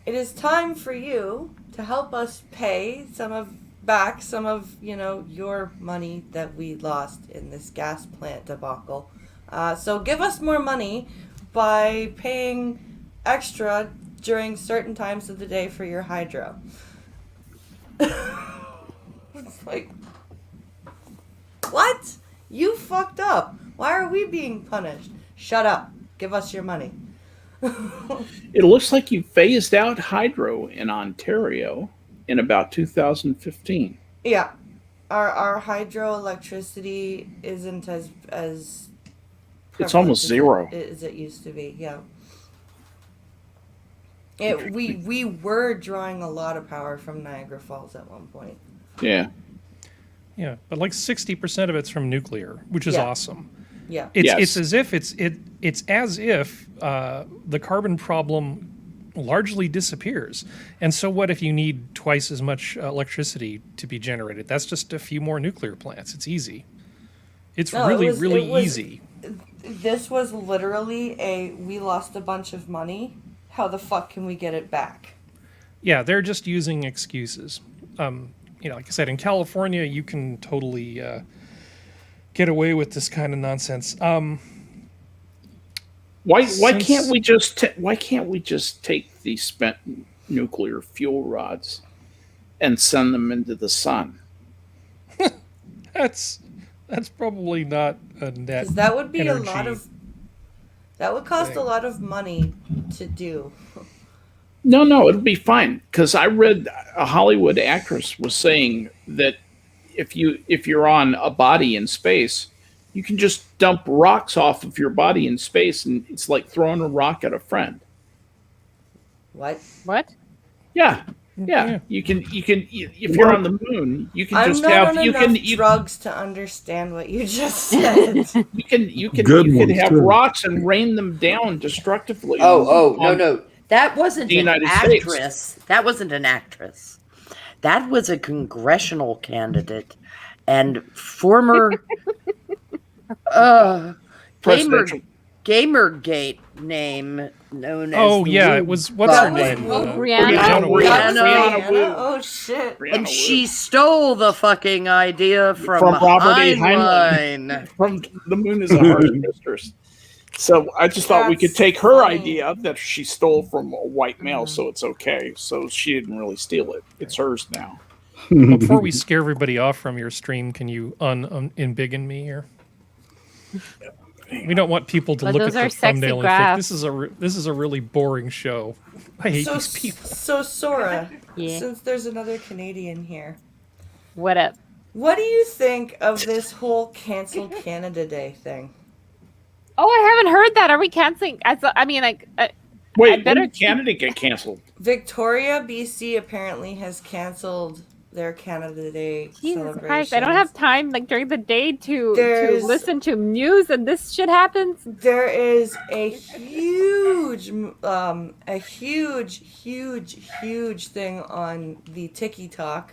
it is time for you to help us pay some of your money that we lost in this gas plant debacle. So give us more money by paying extra during certain times of the day for your hydro. It's like, what? You fucked up. Why are we being punished? Shut up. Give us your money. It looks like you phased out hydro in Ontario in about 2015. Yeah. Our hydroelectricity isn't as It's almost zero. as it used to be. Yeah. We were drawing a lot of power from Niagara Falls at one point. Yeah. Yeah, but like 60% of it's from nuclear, which is Yeah. awesome. Yeah. It's as if it's as if the carbon problem largely disappears. And so what if you need twice as much electricity to be generated? That's just a few more nuclear plants. It's easy. It's No, really it was easy. This was literally we lost a bunch of money. How the fuck can we get it back? Yeah, they're just using excuses. Like I said, in California, you can totally get away with this kind of nonsense. Why can't we just take these spent nuclear fuel rods and send them into the sun? That's probably not a net. Because that would be energy that would cost thing. a lot of money to do. No, it'll be fine. Because I read a Hollywood actress was saying that if you're on a body in space, you can just dump rocks off of your body in space, and it's like throwing a rock at a friend. What? What? Yeah. Yeah. You can if you're on the moon, you can I'm just not have on you enough can drugs to understand what you just said. you can Good ones, have too. rocks and rain them down destructively. No. That wasn't The an United States. actress. That wasn't an actress. That was a congressional candidate and former Presidential. Gamergate name known as Oh the yeah, Woo it was what's Bunny. her name? Rihanna. Wu. That was Rihanna. Rihanna? Oh shit. And she stole the fucking idea from Robert A. Heinlein. From the moon is a harsh mistress. So I just thought we could That's take her funny. idea that she stole from a white male, so it's okay. So she didn't really steal it; it's hers now. Well, before we scare everybody off from your stream, can you unbiggen me here? We don't want people to But look at those the are sexy thumbnail and graphs. think this is a really boring show. I hate these people. So Sora, Yeah. since there's another Canadian here, What up? what do you think of this whole cancel Canada Day thing? Oh, I haven't heard that. Are we canceling? I mean, like, Wait, better when did Canada get canceled? Victoria, BC apparently has canceled their Canada Day Jesus celebration. Christ, I don't have time like during the day to There's- listen to news and this shit happens. There is a huge thing on the TikTok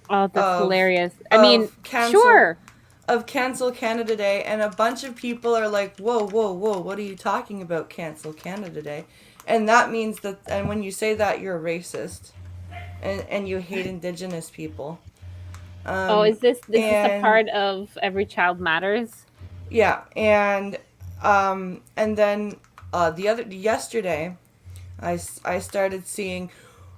Oh, that's Of- hilarious. I of mean, cancel- sure. of Cancel Canada Day, and a bunch of people are like, whoa, what are you talking about, Cancel Canada Day? And that means that, and when you say that, you're a racist, and you hate Indigenous people. Is this a and- part of Every Child Matters? Yeah, and then yesterday, I started seeing,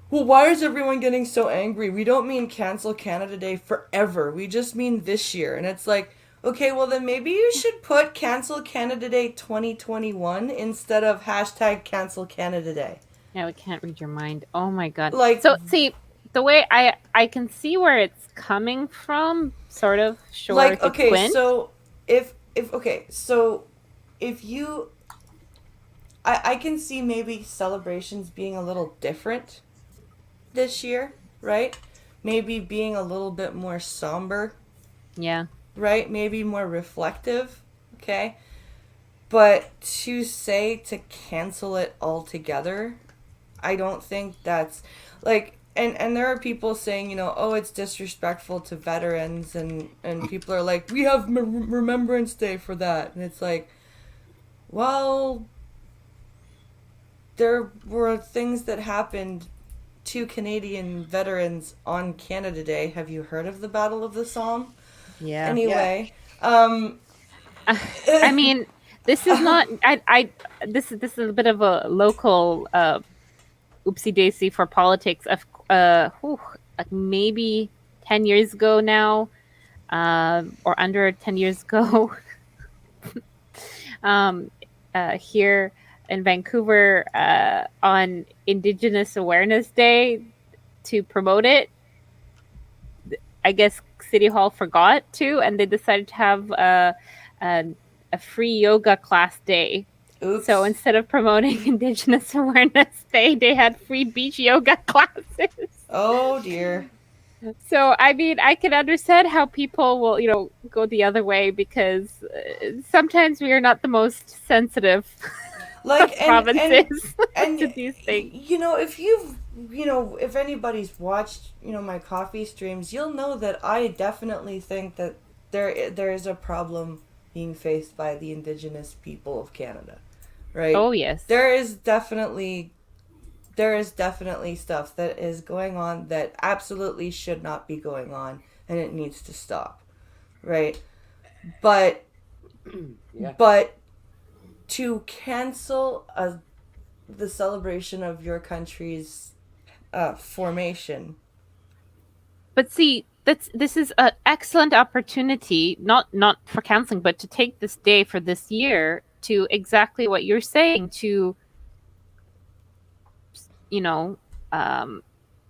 well, why is everyone getting so angry? We don't mean Cancel Canada Day forever. We just mean this year. And it's like, okay, well then maybe you should put Cancel Canada Day 2021 instead of hashtag Cancel Canada Day. Yeah, we can't read your mind. Oh my god. Like- so see, the way I can see where it's coming from, sort of, sure. Like, to okay, Quint. so if you, I can see maybe celebrations being a little different this year, right? Maybe being a little bit more somber, Yeah. right? Maybe more reflective, okay? But to say to cancel it altogether, I don't think that's like, and there are people saying, oh, it's disrespectful to veterans, and people are like, we have Remembrance Day for that, and it's like, well, there were things that happened two Canadian veterans on Canada Day. Have you heard of the Battle of the Somme? Yeah. Anyway, I mean, this is not. This is a bit of a local oopsie daisy for politics. Of like maybe 10 years ago now, or under 10 years ago. Here in Vancouver, on Indigenous Awareness Day, to promote it, I guess City Hall forgot to, and they decided to have a free yoga class day. oops. So instead of promoting Indigenous Awareness Day, they had free beach yoga classes. Oh dear. So I mean, I can understand how people will, go the other way, because sometimes we are not the most sensitive Like provinces and to these things. If anybody's watched, my coffee streams, you'll know that I definitely think that there is a problem being faced by the Indigenous people of Canada, right? Oh yes. There is definitely stuff that is going on that absolutely should not be going on, and it needs to stop, right? But to cancel the celebration of your country's formation. But see, this is an excellent opportunity, not for canceling, but to take this day for this year to exactly what you're saying, to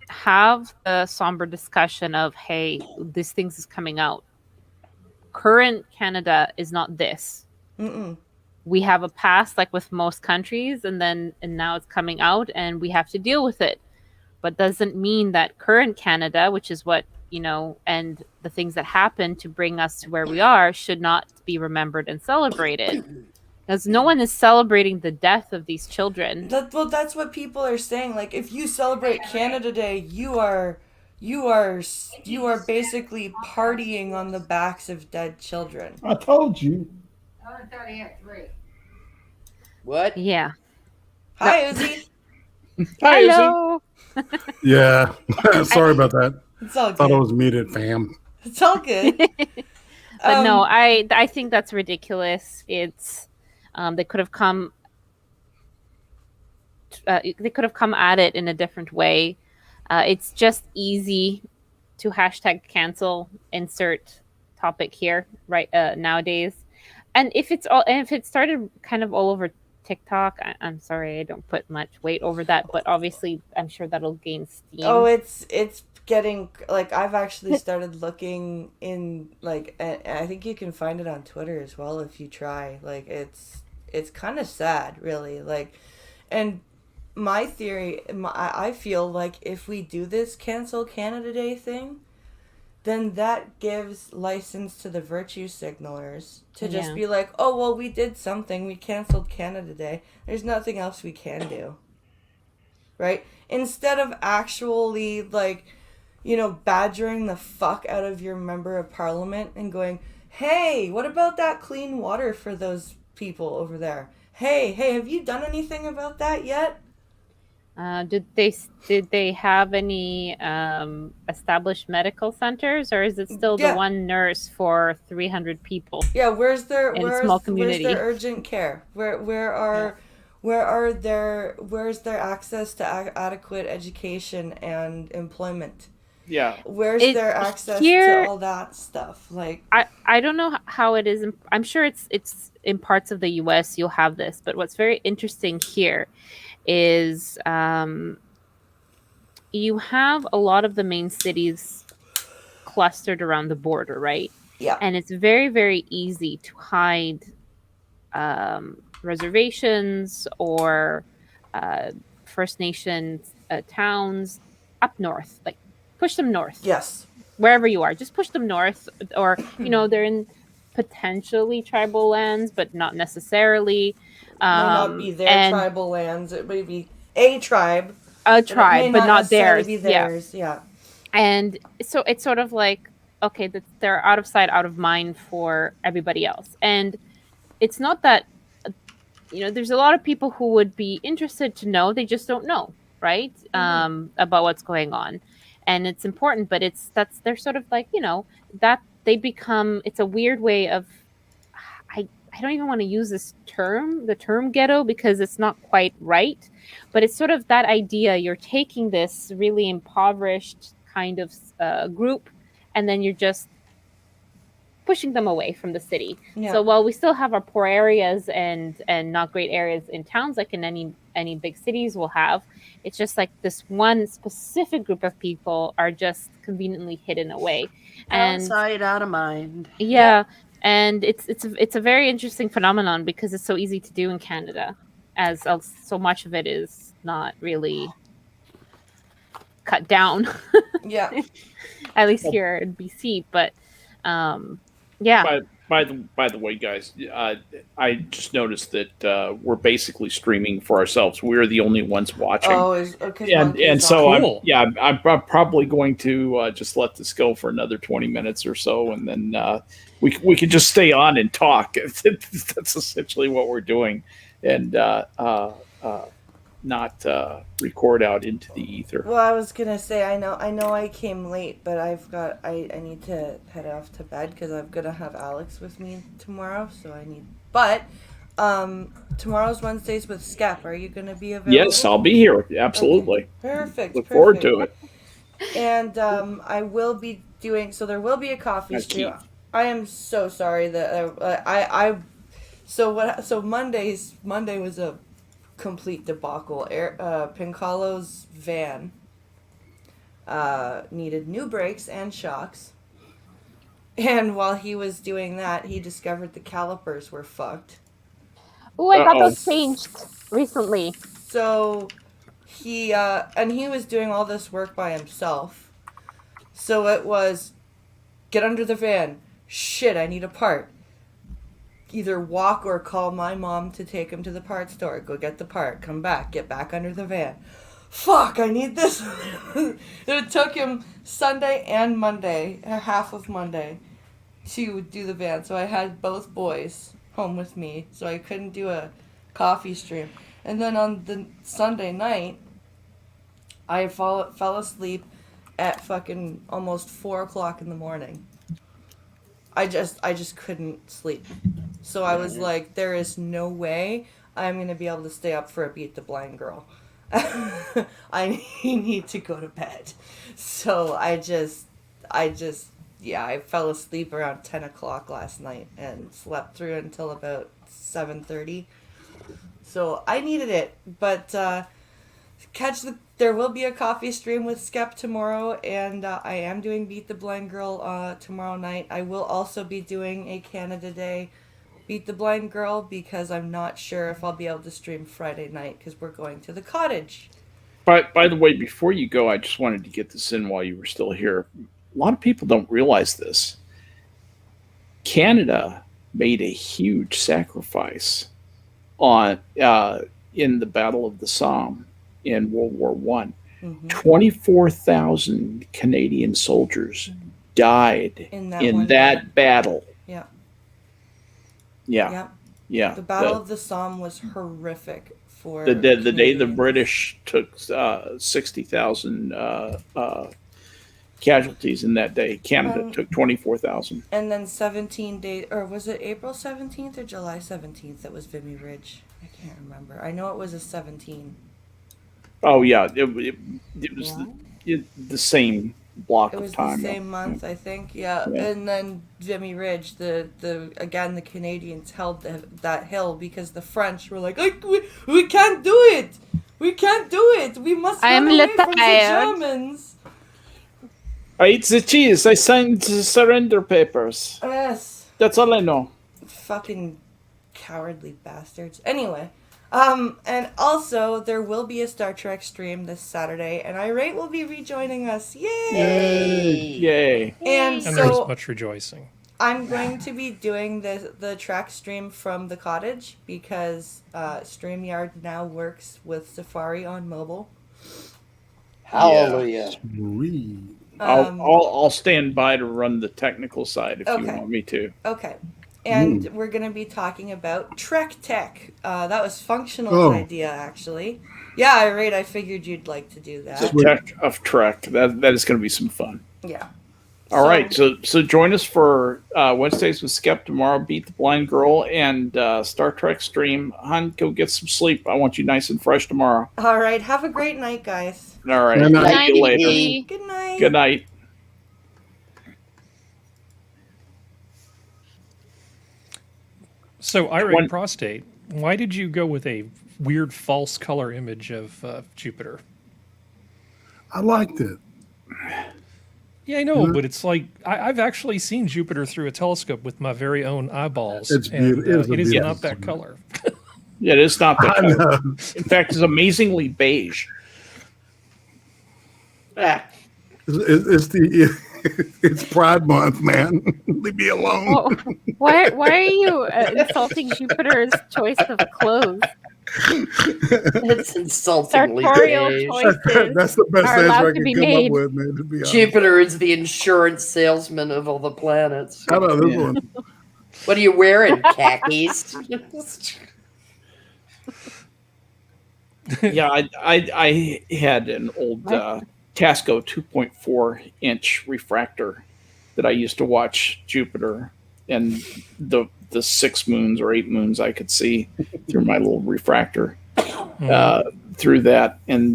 have the somber discussion of, hey, this things is coming out. Current Canada is not this. Mm-mm. We have a past, like with most countries, and now it's coming out, and we have to deal with it. But doesn't mean that current Canada, which is what, and the things that happened to bring us to where we are, should not be remembered and celebrated. Because no one is celebrating the death of these children. That's what people are saying. Like, if you celebrate Canada Day, you are basically partying on the backs of dead children. I told you. I thought he had 3. What? Yeah. Hi, Uzi. Hi, Izzy. Hello. Yeah. Sorry about that. It's all Thought I good. was muted, fam. It's all good. But no, I think that's ridiculous. It's they could have come at it in a different way. It's just easy to hashtag cancel, insert topic here right nowadays. And if it started kind of all over TikTok, I'm sorry, I don't put much weight over that, but obviously I'm sure that'll gain steam. Oh, it's getting, like, I've actually started looking in, like, I think you can find it on Twitter as well if you try. Like, it's kind of sad, really. Like, and my theory, I feel like if we do this cancel Canada Day thing, then that gives license to the virtue signalers to just be like, oh, well, we did something. We canceled Canada Day. There's nothing else we can do. Right? Instead of actually, like, badgering the fuck out of your member of parliament and going, hey, what about that clean water for those people over there? Hey, have you done anything about that yet? Did they have any established medical centers, or is it still the one nurse for 300 people? Yeah, where's their small community? Where's their urgent care? Where's their access to adequate education and employment? Yeah. Where's their access to all that stuff? Like, I don't know how it is. I'm sure it's in parts of the U.S. you'll have this, but what's very interesting here is you have a lot of the main cities clustered around the border, right? Yeah. And it's very, very easy to hide reservations or First Nations towns up north. Like, push them north. Yes. Wherever you are, just push them north. Or, they're in potentially tribal lands, but not necessarily. May not be their tribal lands. It may be a tribe. A tribe, but not theirs. Be theirs. Yeah. And so it's sort of like, okay, they're out of sight, out of mind for everybody else. And it's not that, there's a lot of people who would be interested to know. They just don't know. right? About what's going on, and it's important. But they're sort of like, that they become. It's a weird way of. I don't even want to use the term ghetto, because it's not quite right, but it's sort of that idea. You're taking this really impoverished kind of group, and then you're just pushing them away from the city. Yeah. So while we still have our poor areas and not great areas in towns, like in any big cities will have, it's just like this one specific group of people are just conveniently hidden away. Out of And sight, out of mind. yeah, and it's a very interesting phenomenon, because it's so easy to do in Canada, as so much of it is not really cut down, Yeah. at least here in BC. But yeah. By the way, guys, I just noticed that we're basically streaming for ourselves. We're the only ones watching. Oh, is okay. and so Cool. I'm probably going to just let this go for another 20 minutes or so, and then we could just stay on and talk. That's essentially what we're doing, and not record out into the ether. Well, I was gonna say, I know I came late, but I need to head off to bed because I'm gonna have Alex with me tomorrow. So but tomorrow's Wednesdays with Skep. Are you gonna be available? Yes, I'll be here. Absolutely. Okay. Perfect. Look forward to it. And I will be doing. So there will be a coffee That's stream. key. I am so sorry that So Monday was a complete debacle. Pincalo's van needed new brakes and shocks, and while he was doing that, he discovered the calipers were fucked. Oh, I got Uh-oh. those changed recently. So he was doing all this work by himself. So it was, get under the van. Shit, I need a part. Either walk or call my mom to take him to the parts store. Go get the part. Come back. Get back under the van. Fuck, I need this. It took him Sunday and Monday, half of Monday, to do the van. So I had both boys home with me, so I couldn't do a coffee stream. And then on the Sunday night, I fell asleep at fucking almost 4 o'clock in the morning. I just couldn't sleep. So I was like, there is no way I'm going to be able to stay up for a Beat the Blind Girl. I need to go to bed. So I fell asleep around 10 o'clock last night and slept through until about 7:30. So I needed it. But there will be a coffee stream with Skep tomorrow, and I am doing Beat the Blind Girl tomorrow night. I will also be doing a Canada Day Beat the Blind Girl, because I'm not sure if I'll be able to stream Friday night because we're going to the cottage. By the way, before you go, I just wanted to get this in while you were still here. A lot of people don't realize this. Canada made a huge sacrifice in the Battle of the Somme in World War I. Mm-hmm. 24,000 Canadian soldiers died in that battle. Yeah. Yeah. Yeah. The Battle of the Somme was horrific for the day the Canadians. British took 60,000 casualties in that day. Canada took 24,000. And then 17 days, or was it April 17th or July 17th that was Vimy Ridge? I can't remember. I know it was a 17. Oh yeah, it was the same block It was of time. the same month, I think. Yeah. And then Vimy Ridge, the Canadians held that hill because the French were like, we can't do it. We can't do it. We must run away from the Germans. I ate the cheese. I signed the surrender papers. Yes. That's all I know. Fucking cowardly bastards. Anyway. And also, there will be a Star Trek stream this Saturday, and Irate will be rejoining us. Yay! Yay! And there's so, much rejoicing. I'm going to be doing the track stream from the cottage, because StreamYard now works with Safari on mobile. Hallelujah. Sweet. I'll stand by to run the technical side if you Okay. want me to. Okay. And we're going to be talking about Trek Tech. That was Functional's idea, actually. Yeah, Irate, I figured you'd like to do that. The Tech of Trek. That is going to be some fun. Yeah. All right, so join us for Wednesdays with Skep tomorrow. Beat the Blind Girl and Star Trek stream. Hun, go get some sleep. I want you nice and fresh tomorrow. All right. Have a great night, guys. All right, Good night. see you later. Bye. Good night. Good night. So, Irate Prostate, why did you go with a weird false color image of Jupiter? I liked it. Yeah, I know, but it's like I've actually seen Jupiter through a telescope with my very own eyeballs. It's and, beautiful. it is beautiful not that color. Yeah, it is not that I color. know. In fact, it's amazingly beige. It's Pride Month, man. Leave me alone. Oh, why are you insulting Jupiter's choice of clothes? It's insultingly Sartorial beige. choices That's the best are answer allowed I to can be come made. up with, man. To be honest, Jupiter is the insurance salesman of all the planets. how about this Yeah. one? What are you wearing? Khakis? Yeah, I had an old Tasco 2.4 inch refractor that I used to watch Jupiter and the 6 moons or 8 moons I could see through my little refractor through that, and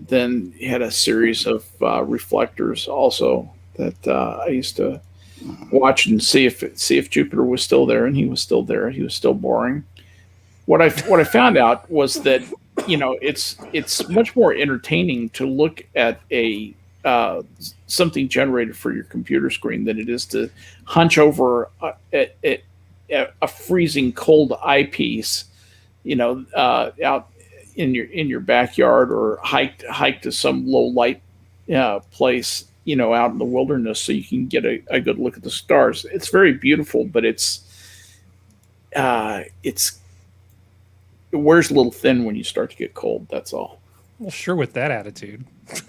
then had a series of reflectors also that I used to watch and see if Jupiter was still there, and he was still there. He was still boring. What I found out was that it's much more entertaining to look at a something generated for your computer screen than it is to hunch over a freezing cold eyepiece, out in your backyard, or hike to some low light place, out in the wilderness, so you can get a good look at the stars. It's very beautiful, but it wears a little thin when you start to get cold. That's all. Well, sure, with that attitude.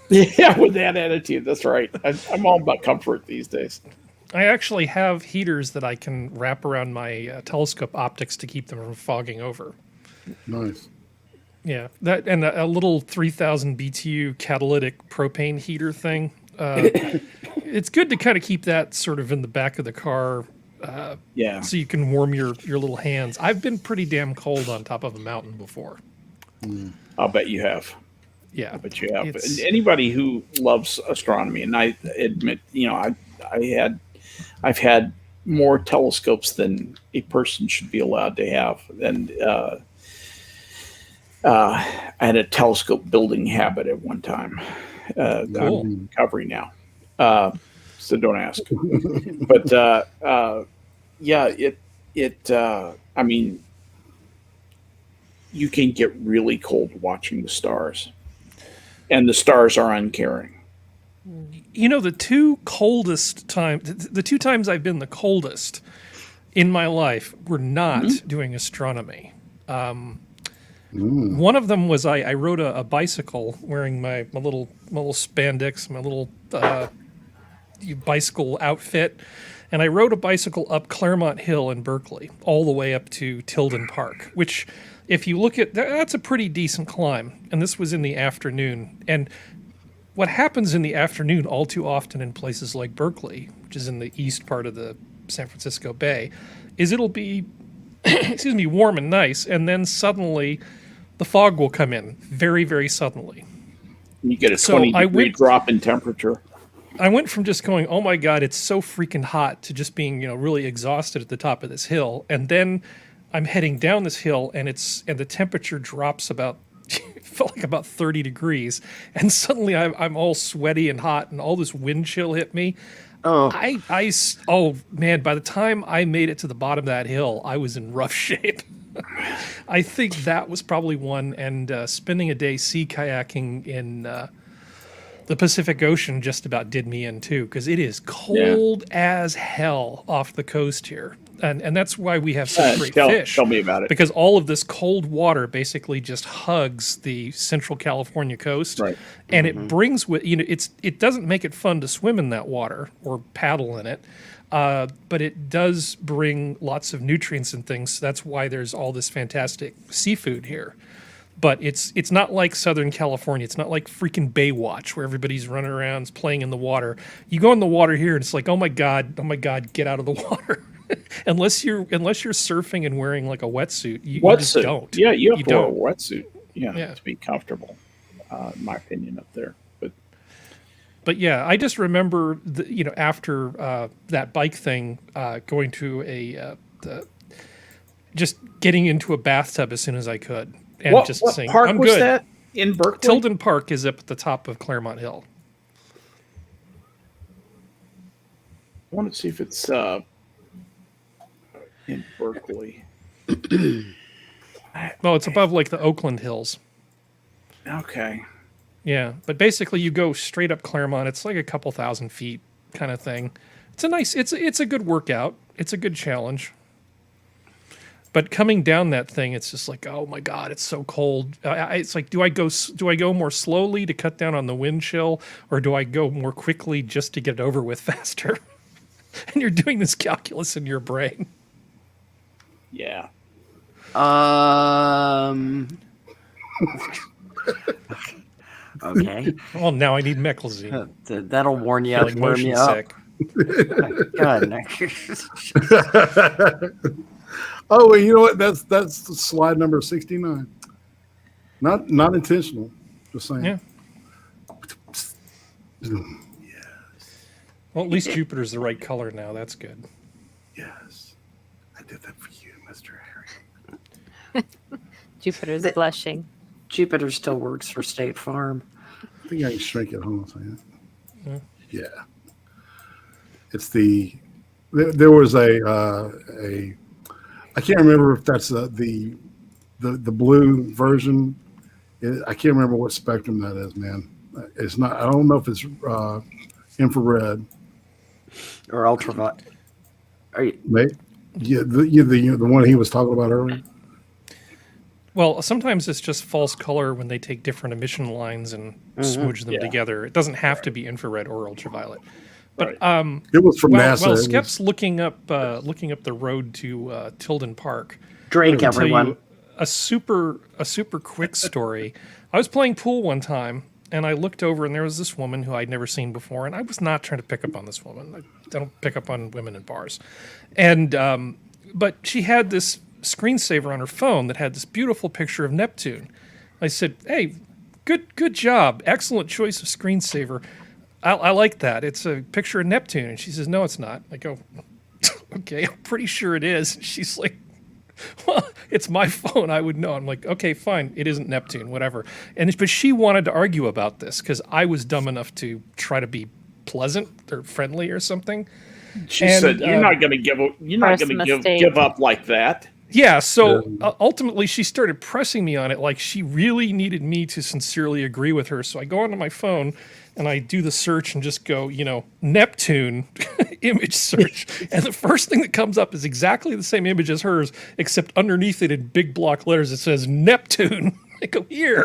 Yeah, with that attitude, that's right. I'm all about comfort these days. I actually have heaters that I can wrap around my telescope optics to keep them from fogging over. Nice. Yeah, that and a little 3000 BTU catalytic propane heater thing. It's good to kind of keep that sort of in the back of the car, Yeah. so you can warm your little hands. I've been pretty damn cold on top of a mountain before. I'll bet you have. Yeah, But you have. It's- And anybody who loves astronomy, and I admit, I've had more telescopes than a person should be allowed to have, and I had a telescope building habit at one time. Cool. I'm recovering now, so don't ask. But yeah, I mean, you can get really cold watching the stars, and the stars are uncaring. the two coldest the 2 times I've been the coldest in my life were not doing astronomy. One of them was I rode a bicycle wearing my little spandex, my little bicycle outfit, and I rode a bicycle up Claremont Hill in Berkeley, all the way up to Tilden Park, which, if you look at, that's a pretty decent climb. And this was in the afternoon. And what happens in the afternoon all too often in places like Berkeley, which is in the east part of the San Francisco Bay, is it'll be, warm and nice, and then suddenly the fog will come in very, very suddenly. You get a So 20-degree drop in temperature. I went from just going, oh my God, it's so freaking hot, to just being, really exhausted at the top of this hill. And then I'm heading down this hill, and the temperature drops about, it felt like about 30 degrees. And suddenly I'm all sweaty and hot, and all this wind chill hit me. Oh, Oh man, by the time I made it to the bottom of that hill, I was in rough shape. I think that was probably one, and spending a day sea kayaking in the Pacific Ocean just about did me in too, because it is cold as hell off the coast here, and that's why we have such great fish. Tell me about it. Because all of this cold water basically just hugs the Central California coast, Right. and it brings with it doesn't make it fun to swim in that water or paddle in it, but it does bring lots of nutrients and things. So that's why there's all this fantastic seafood here. but it's not like Southern California. It's not like freaking Baywatch where everybody's running around playing in the water. You go in the water here and it's like, oh my god, get out of the water. unless you're surfing and wearing like a wetsuit, you just don't. Yeah, you have to wear a don't. wetsuit. Yeah. To be comfortable. In my opinion, up there. But yeah, I just remember, after that bike thing, going to just getting into a bathtub as soon as I could, and What saying, park "I'm was good." that in Berkeley? Tilden Park is up at the top of Claremont Hill. I want to see if it's in Berkeley. Well, it's above like the Oakland Hills. Okay. Yeah, but basically you go straight up Claremont. It's like a couple thousand feet kind of thing. It's a good workout. It's a good challenge. But coming down that thing, it's just like, oh my god, it's so cold. It's like, do I go more slowly to cut down on the wind chill, or do I go more quickly just to get it over with faster? And you're doing this calculus in your brain. Yeah. Okay. Well, now I need meclizine. That'll warn you up, Feeling warm motion you up. sick. God, no. Oh, well, you know what? That's slide number 69. Not intentional. Just saying. Yeah. Well, at least Jupiter's the right color now. That's good. Yes. I did that for you, Mr. Harry. Jupiter's blushing. Jupiter still works for State Farm. I think I can shrink it. Hold on a second. Yeah. Yeah. It's there was a I can't remember if that's the blue version. I can't remember what spectrum that is, man. It's not. I don't know if it's infrared Or ultraviolet. Are you? Mate, yeah, the one he was talking about earlier. Well, sometimes it's just false color when they take different emission lines and smooch them together. It doesn't have to be infrared or ultraviolet. But it was from NASA. Well, Skep's looking up the road to Tilden Park. Drink, I can tell everyone. you a super quick story. I was playing pool one time, and I looked over, and there was this woman who I'd never seen before, and I was not trying to pick up on this woman. I don't pick up on women in bars, and but she had this screensaver on her phone that had this beautiful picture of Neptune. I said, "Hey, good job, excellent choice of screensaver. I like that. It's a picture of Neptune." And she says, "No, it's not." I go, "Okay, I'm pretty sure it is." She's like, "Well, it's my phone. I would know." I'm like, "Okay, fine. It isn't Neptune, whatever." But she wanted to argue about this because I was dumb enough to try to be pleasant or friendly or something. She said, "You're not going to give up like that." Yeah, so ultimately she started pressing me on it like she really needed me to sincerely agree with her. So I go onto my phone and I do the search and just go, Neptune image search. And the first thing that comes up is exactly the same image as hers, except underneath it in big block letters it says Neptune. I go, here.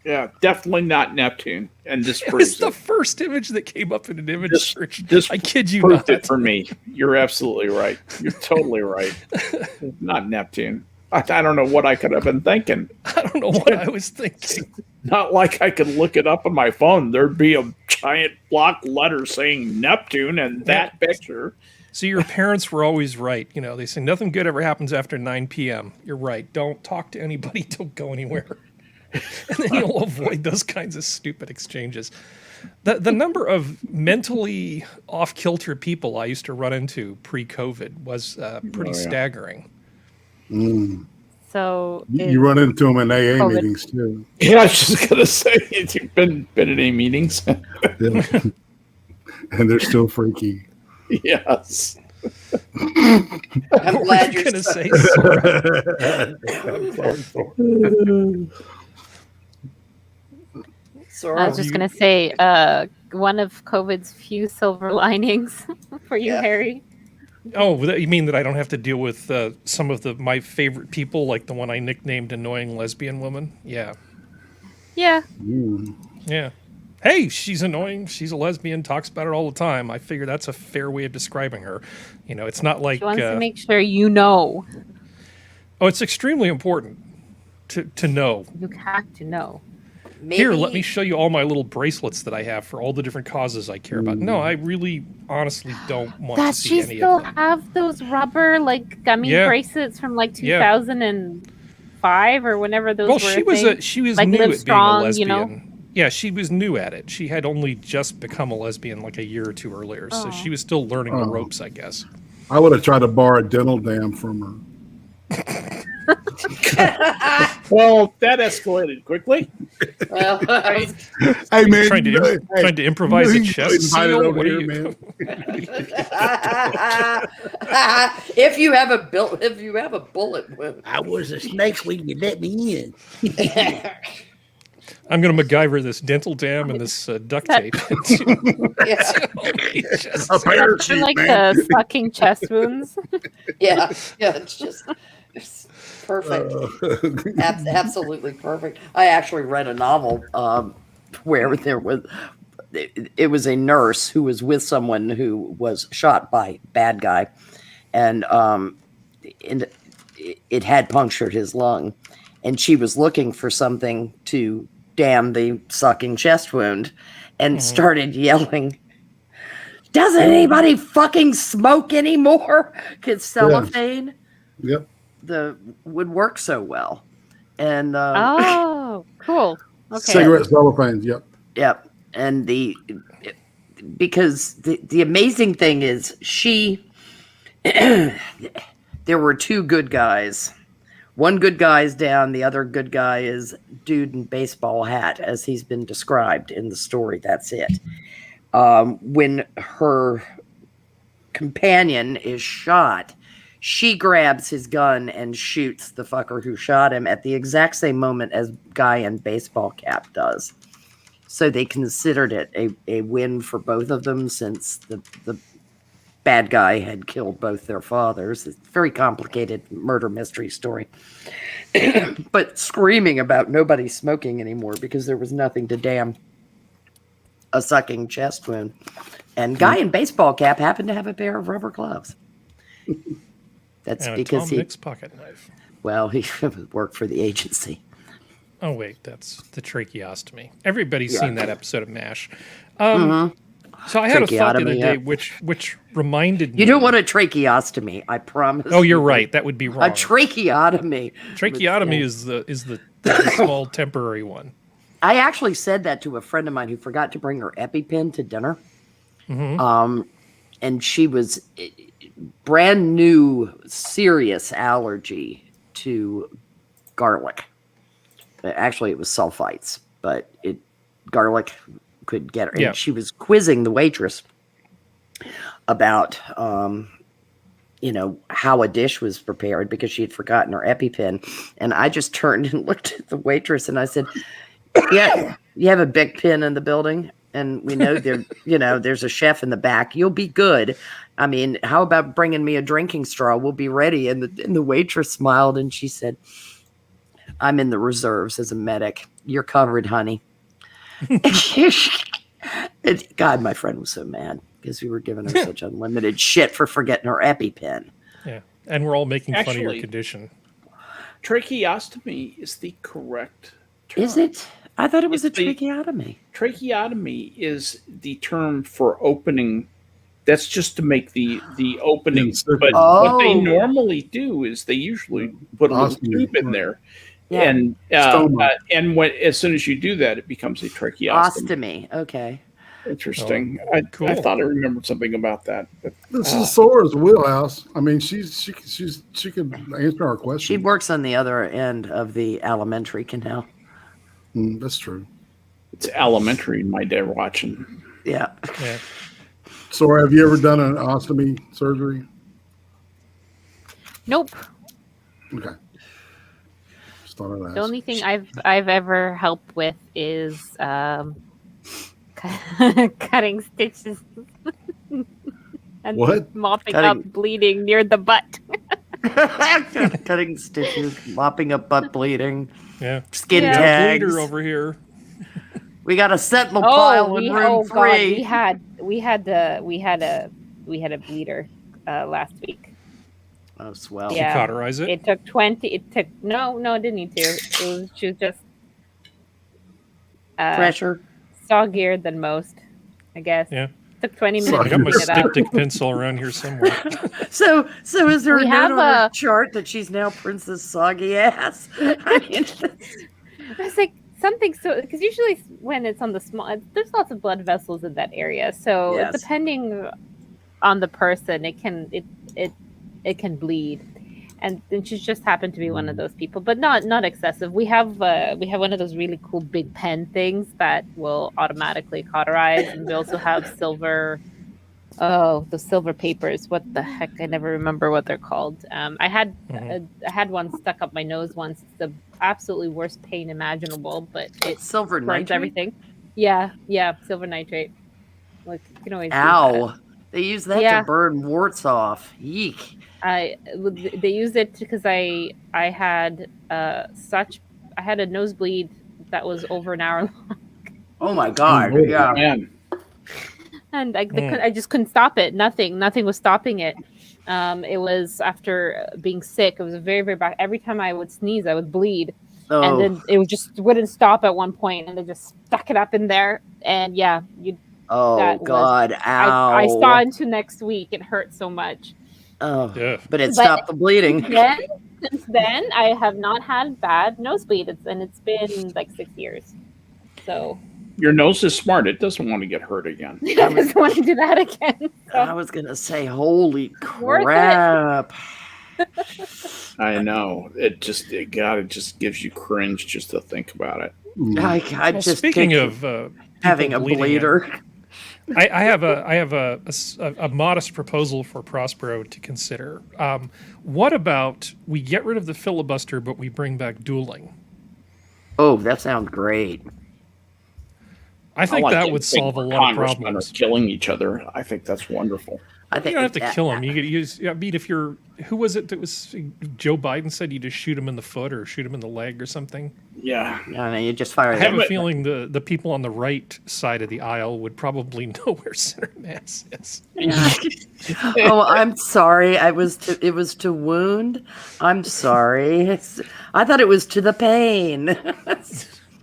Yeah, definitely not Neptune. And this It was the first image that came up in an image search. I kid you proved not. it for me. You're absolutely right. You're totally right. Not Neptune. I don't know what I could have been thinking. I don't know what I was thinking. Not like I could look it up on my phone. There'd be a giant block letter saying Neptune and that picture. So your parents were always right. They say nothing good ever happens after 9 p.m. You're right. Don't talk to anybody. Don't go anywhere. And then you'll avoid those kinds of stupid exchanges. The number of mentally off-kilter people I used to run into pre-COVID was pretty staggering. Mm. So You run into them in AA COVID. meetings too. Yeah, I was just gonna say, you've been at any meetings? Yeah. And they're still freaky. Yes. I'm glad you're going to say, Sora. I was just going to say, one of COVID's few silver linings for you, Harry. Oh, you mean that I don't have to deal with some of my favorite people, like the one I nicknamed Annoying Lesbian Woman? Yeah. Yeah. Yeah. Hey, she's annoying. She's a lesbian, talks about it all the time. I figure that's a fair way of describing her. It's not like... She wants to make sure you know. Oh, it's extremely important. to know. You have to know. Maybe, Here, let me show you all my little bracelets that I have for all the different causes I care about. No, I really, honestly don't want to Does see she any still of them. have those rubber like gummy Yeah. bracelets from like Yeah. 2005 or whenever those Well, were? she was like new Live at Strong, being a you lesbian. know? Yeah, she was new at it. She had only just become a lesbian like a year or two earlier, so Oh. she was still learning the Oh. ropes, I guess. I would have tried to borrow a dental dam from her. Well, that escalated quickly. well, Hey man, Trying to improvise a chest invited seal. over What are here, you? man. if you have a bullet wound. I was a snake when you let me in. I'm going to MacGyver this dental dam and this duct That- tape. A For parachute, like man. the sucking chest wounds. yeah, it's perfect. Uh, Absolutely perfect. I actually read a novel where there was it was a nurse who was with someone who was shot by a bad guy, and it had punctured his lung, and she was looking for something to dam the sucking chest wound, and started yelling, "Doesn't anybody fucking smoke anymore?" Because cellophane Yep. would work so well. And Oh, cool. Okay. Cigarette cellophanes. Yep. yep. And because the amazing thing is there were two good guys. One good guy is down, the other good guy is dude in baseball hat, as he's been described in the story. That's it. When her companion is shot, she grabs his gun and shoots the fucker who shot him at the exact same moment as guy in baseball cap does. So they considered it a win for both of them, since the bad guy had killed both their fathers. It's a very complicated murder mystery story. But screaming about nobody smoking anymore because there was nothing to dam a sucking chest wound. And guy in baseball cap happened to have a pair of rubber gloves. That's And a because Tom he Mix pocket knife. worked for the agency. Oh wait, that's the tracheostomy. Everybody's Yeah. seen that episode of MASH. So I had a thought the other Tracheotomy, day, yeah. which reminded me. You don't want a tracheostomy, I promise. Oh, you're you. right. That would be wrong. A tracheotomy. Tracheotomy is the small temporary one. I actually said that to a friend of mine who forgot to bring her EpiPen to dinner. And she was brand new, serious allergy to garlic. Actually, it was sulfites, but garlic could get her. And Yeah. she was quizzing the waitress about, how a dish was prepared because she had forgotten her EpiPen. And I just turned and looked at the waitress and I said, "Yeah, you have a big pin in the building, and we know there's a chef in the back. You'll be good. I mean, how about bringing me a drinking straw? We'll be ready." And the waitress smiled and she said, "I'm in the reserves as a medic. You're covered, honey." God, my friend was so mad because we were giving her such unlimited shit for forgetting her EpiPen. Yeah, and we're all making fun of your Actually- condition. Tracheostomy is the correct term. Is it? I thought it was It's a the- tracheotomy. Tracheotomy is the term for opening. That's just to make the opening. Yes. But what they Oh. normally do is they usually put a little Ostomy, tube in right. there. Yeah. And Stoma. as soon as you do that, it becomes a tracheostomy. Ostomy. Okay. Interesting. Oh, I cool. thought I remembered something about that. But, This is Sora's wheelhouse. I mean, she could answer our She question. works on the other end of the alimentary canal. That's true. it's elementary in my day watching. Yeah. Yeah. Sora, have you ever done an ostomy surgery? Nope. Okay. Just thought I'd ask. The only thing I've ever helped with is cutting stitches and What? mopping Cutting- up bleeding near the butt. Cutting stitches, mopping up butt bleeding, Yeah. skin Yeah. tags. Bleeder over here. We got a sentinel pile in room God, 3. we had a bleeder last week. Oh, swell. Yeah. Cauterize it. It took 20. It took no, it didn't need to. She was just Pressure. soggier than most, I guess. Yeah. Took 20 minutes I to got my clean it up. styptic pencil around here somewhere. So is there We a have note on her chart that she's now Princess Soggy Ass? I mean, I was like, something so, because usually when it's on the small, there's lots of blood vessels in that area. So Yes. depending on the person, it can bleed. And then she just happened to be one of those people, but not excessive. We have one of those really cool big pen things that will automatically cauterize, and we also have silver. Oh, the silver papers. What the heck? I never remember what they're called. I had one stuck up my nose once. It's the absolutely worst pain imaginable, but it silver burns nitrate. everything. Yeah, silver nitrate. Like you can always. Ow! They use that Yeah. to burn warts off. Yeek. They used it because I had I had a nosebleed that was over an hour long. Oh my god! Oh, Yeah. man. And I just couldn't stop it. Nothing was stopping it. It was after being sick. It was very, very bad. Every time I would sneeze, I would bleed. Oh. And then it wouldn't stop at one point, and they just stuck it up in there. And yeah, Oh god! Ow! I saw into next week. It hurt so much. Oh, Yeah. but it stopped the bleeding. Since then, I have not had bad nosebleed. It's been like 6 years. So Your nose is smart. It doesn't want to get hurt again. I just want to do that again. So. I was gonna say, holy Worth it. crap! I know. It just gives you cringe just to think about it. I Well, just speaking think of having a people bleeding bleeder. I have a modest proposal for Prospero to consider. What about we get rid of the filibuster, but we bring back dueling? Oh, that sounds great. I think like that it. would solve a lot of Congressmen problems. are killing each other. I think that's wonderful. I You think don't have to kill him. You could use. I mean, if you're, who was it that was? Joe Biden said you just shoot him in the foot or shoot him in the leg or something. Yeah. No, you just fire I have them. a feeling the people on the right side of the aisle would probably know where center mass is. Oh, I'm sorry. It was to wound. I'm sorry. I thought it was to the pain.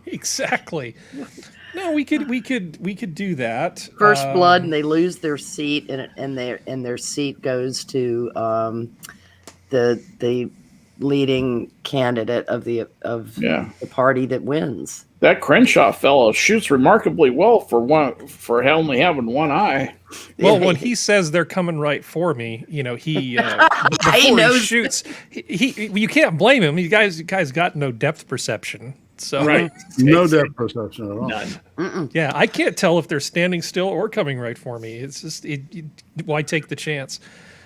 Exactly. No, we could do that. First blood, and they lose their seat, and their seat goes to the leading candidate of the party that wins. That Crenshaw fellow shoots remarkably well for only having one eye. Well, when he says they're coming right for me, he before he shoots, he you can't blame him. You guys got no depth perception. So Right. No depth perception at all. None. yeah, I can't tell if they're standing still or coming right for me. It's just why take the chance?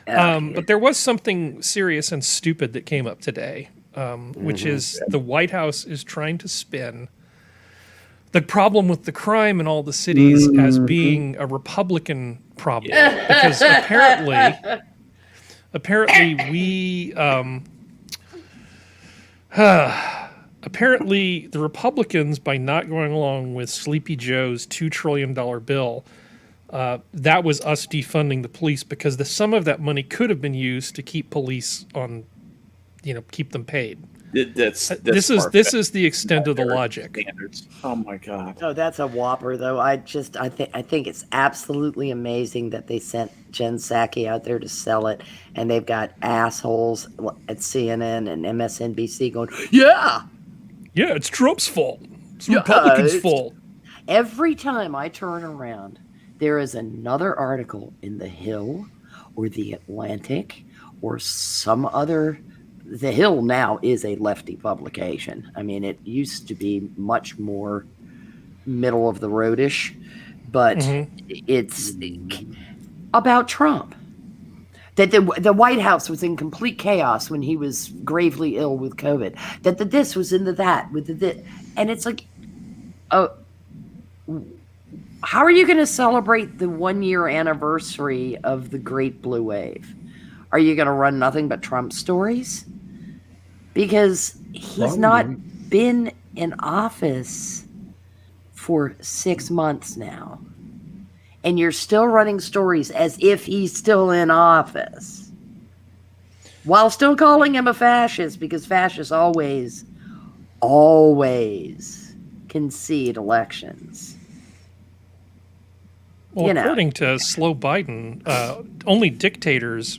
But there was something serious and stupid that came up today, which is the White House is trying to spin the problem with the crime in all the cities as being a Republican problem, because apparently we apparently the Republicans, by not going along with Sleepy Joe's $2 trillion bill, that was us defunding the police, because some of that money could have been used to keep police on, keep them paid. This is the extent of the logic. Standards. Oh my God. Oh, that's a whopper, though. I think it's absolutely amazing that they sent Jen Psaki out there to sell it, and they've got assholes at CNN and MSNBC going, yeah, it's Trump's fault. It's Republicans' fault. Every time I turn around, there is another article in The Hill or The Atlantic or some other. The Hill now is a lefty publication. I mean, it used to be much more middle of the roadish, but it's about Trump. That the White House was in complete chaos when he was gravely ill with COVID. That the this was into that with the this. And it's like, oh, how are you going to celebrate the 1 year anniversary of the Great Blue Wave? Are you going to run nothing but Trump stories? Because he's not been in office for 6 months now. And you're still running stories as if he's still in office. while still calling him a fascist, because fascists always concede elections. Well, You know. according to slow Biden, only dictators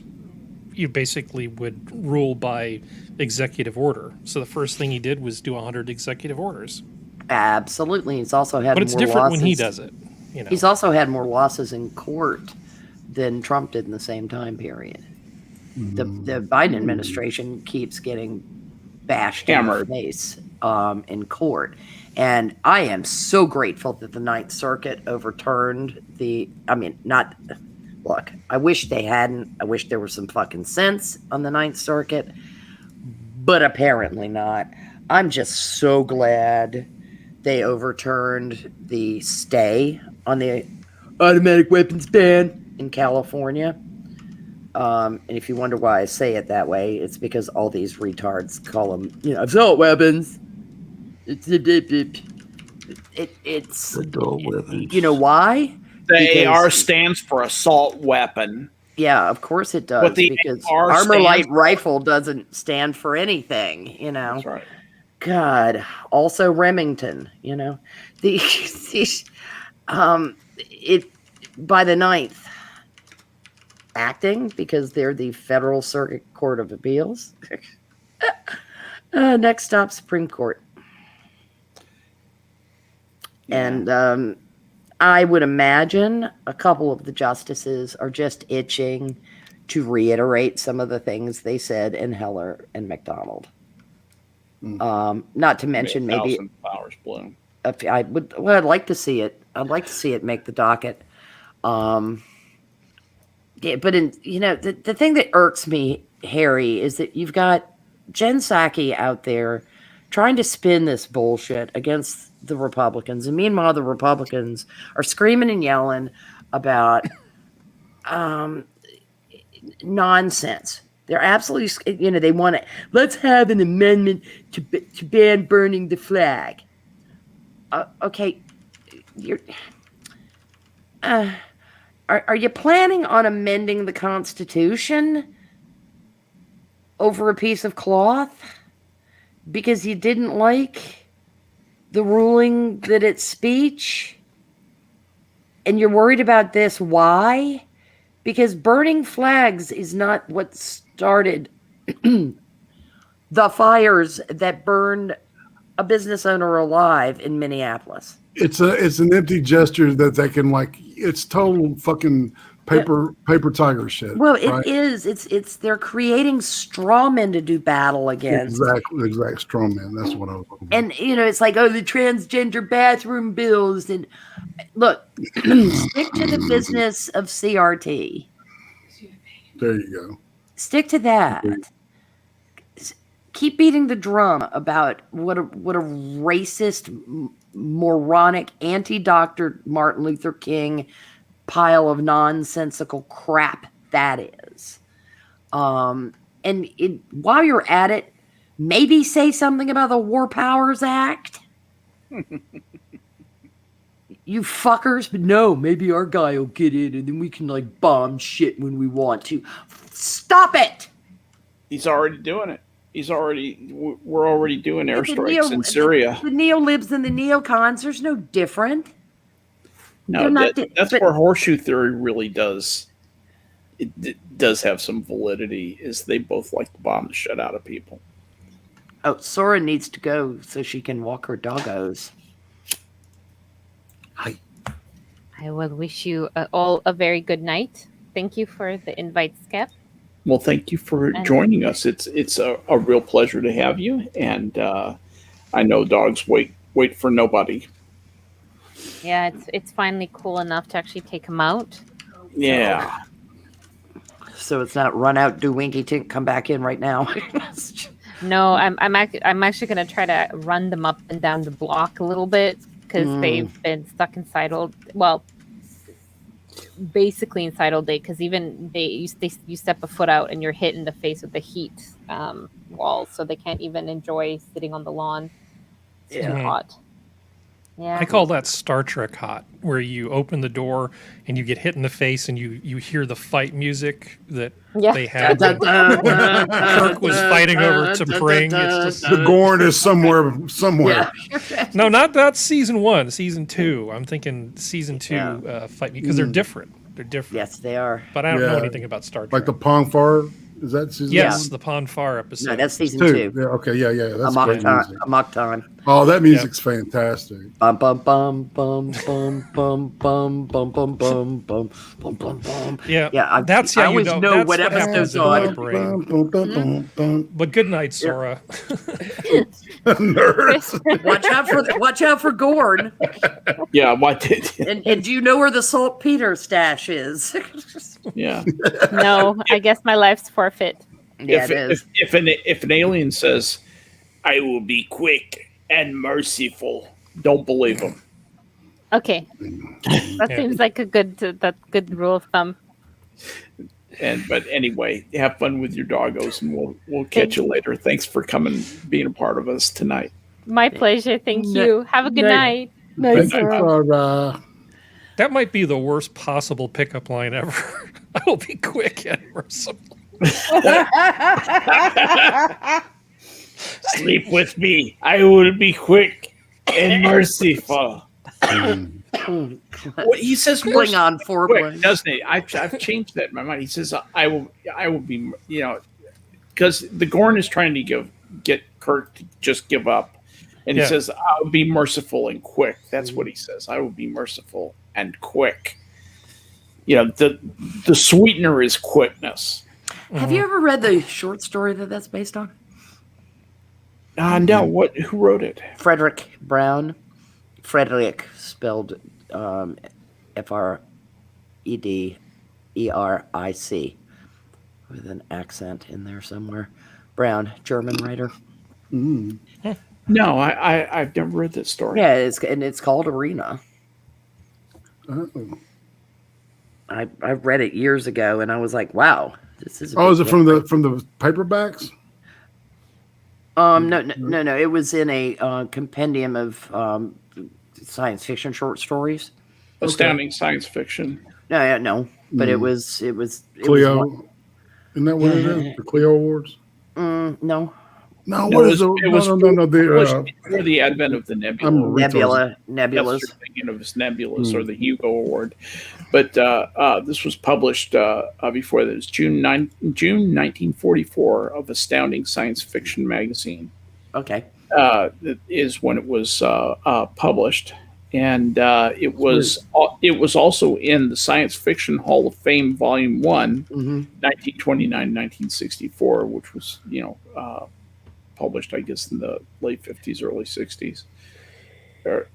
you basically would rule by executive order. So the first thing he did was do 100 executive orders. Absolutely. He's also had But it's more different losses. when he does it. You know. He's also had more losses in court than Trump did in the same time period. The Biden administration keeps getting bashed Hammered. in the face in court. And I am so grateful that the Ninth Circuit overturned look, I wish they hadn't. I wish there was some fucking sense on the Ninth Circuit, but apparently not. I'm just so glad they overturned the stay on the automatic weapons ban in California. And if you wonder why I say it that way, it's because all these retards call them, assault weapons. It's Adult weapons. You know why? The AR Because- stands for assault weapon. Yeah, of course it does. But the Because AR armor stands light for- rifle doesn't stand for anything, That's right. God. Also Remington, it by the 9th, acting because they're the Federal Circuit Court of Appeals. Next stop, Supreme Court. Yeah. And I would imagine a couple of the justices are just itching to reiterate some of the things they said in Heller and McDonald. Not to mention maybe 1,000 flowers bloom. I'd like to see it. I'd like to see it make the docket. Yeah, but the thing that irks me, Harry, is that you've got Jen Psaki out there trying to spin this bullshit against the Republicans, and meanwhile the Republicans are screaming and yelling about nonsense. They're absolutely, they want to, let's have an amendment to ban burning the flag. Okay, are you planning on amending the Constitution over a piece of cloth because you didn't like the ruling that it's speech? And you're worried about this? Why? Because burning flags is not what started the fires that burned a business owner alive in Minneapolis. It's an empty gesture that they can it's total fucking paper tiger shit. Well, it right? is. It's they're creating straw men to do battle against. Exact straw man. That's what I was looking for. And it's like, oh, the transgender bathroom bills. And look, stick to the business of CRT. There you go. Stick to that. Keep beating the drum about what a racist, moronic, anti-Dr. Martin Luther King pile of nonsensical crap that is. And while you're at it, maybe say something about the War Powers Act. You fuckers, but no, maybe our guy will get in and then we can bomb shit when we want to. Stop it! He's already doing it. We're already doing airstrikes in The Syria. neolibs and the neocons, there's no different. No, that's where horseshoe theory really does. It does have some validity. Is they both like to bomb the shit out of people. Oh, Sora needs to go so she can walk her doggos. I will wish you all a very good night. Thank you for the invite, Skep. Well, thank you for joining us. It's a real pleasure to have you, and I know dogs wait for nobody. Yeah, it's finally cool enough to actually take him out. Yeah. So it's not run out, do winky tink, come back in right now. No, I'm actually gonna try to run them up and down the block a little bit because they've been stuck inside basically inside all day, because even you step a foot out and you're hit in the face with the heat wall, so they can't even enjoy sitting on the lawn. It's too hot. Yeah. I call that Star Trek hot, where you open the door and you get hit in the face and you hear the fight music that Yeah. they had when Kirk was fighting over T'Pring. It's just The Gorn is somewhere. Yeah. no, not season 1, season 2. I'm thinking season 2 Yeah. fight because they're different. They're different. Yes, they are. But I don't know Yeah. anything about Star Trek. Like the Pongfar. Is that season yes, one? the Pon farr episode. No, that's season Two. 2. Yeah, okay, yeah. That's Amok great time. music. Amok time. Oh, that music's fantastic. Bum bum bum bum bum bum bum bum bum bum bum bum bum bum. Yeah, Yeah, that's I how always you know that's what happens episode's in my on. brain. But good night, Sora. Nerds. Watch out for Gorn. Yeah, what did? And do you know where the saltpeter stash is? Yeah. No, I guess my life's forfeit. Yeah, it is. If an alien says, "I will be quick and merciful," don't believe him. Okay, that Yeah. seems like a good rule of thumb. But anyway, have fun with your doggos, and we'll catch you later. Thanks for coming, being a part of us tonight. My pleasure. Thank you. Have a good night. Thank you for That might be the worst possible pickup line ever. I will be quick and merciful. Sleep with me. I will be quick and merciful. What he says, Klingon quick, foreplay. doesn't he? I've changed that in my mind. He says, I will be, because the Gorn is trying to get Kirk to just give up, and he says, "I'll be merciful and quick." That's what he says. I will be merciful and quick. The sweetener is quickness. Have you ever read the short story that's based on? No, who wrote it? Frederick Brown. Frederick spelled Frederic with an accent in there somewhere. Brown, German writer. No, I've never read that story. Yeah, it's called Arena. Oh. I read it years ago, and I was like, "Wow, this is." Is it from the paperbacks? No. It was in a compendium of science fiction short stories. Astounding science fiction. No, but it was Cleo. Isn't that what it is? The Cleo Awards? no. No, what is it? No. Before the advent of the nebula. Nebulas. You're thinking of as Nebulas or the Hugo Award, but this was published before that. It was June 1944 of Astounding Science Fiction magazine. Okay. Is when it was published, and it was also in the Science Fiction Hall of Fame, Volume 1, 1929-1964, which was published, I guess, in the late 50s, early 60s, or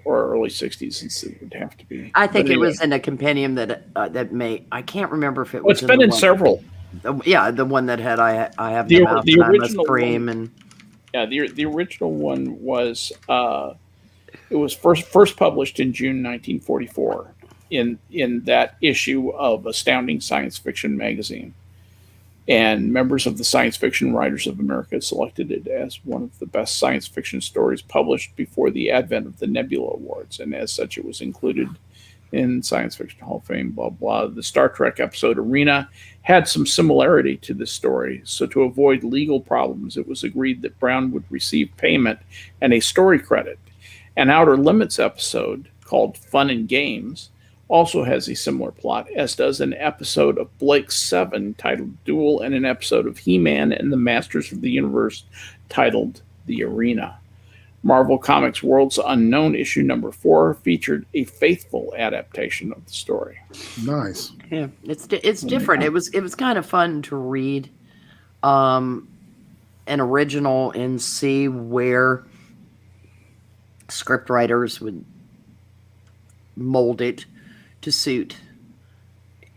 early 60s. It would have to be. I think it was in a compendium that I can't remember if it was. It's been in several. The one that had I have the mouth original cream one, and. Yeah, the original one was it was first published in June 1944 in that issue of Astounding Science Fiction magazine. And members of the Science Fiction Writers of America selected it as one of the best science fiction stories published before the advent of the Nebula Awards. And as such, it was included in Science Fiction Hall of Fame, blah, blah. The Star Trek episode Arena had some similarity to this story. So to avoid legal problems, it was agreed that Brown would receive payment and a story credit. An Outer Limits episode called Fun and Games also has a similar plot, as does an episode of Blake's 7 titled Duel, and an episode of He-Man and the Masters of the Universe titled The Arena. Marvel Comics World's Unknown issue number 4 featured a faithful adaptation of the story. Nice. Yeah, it's different. It was kind of fun to read an original and see where script writers would mold it to suit,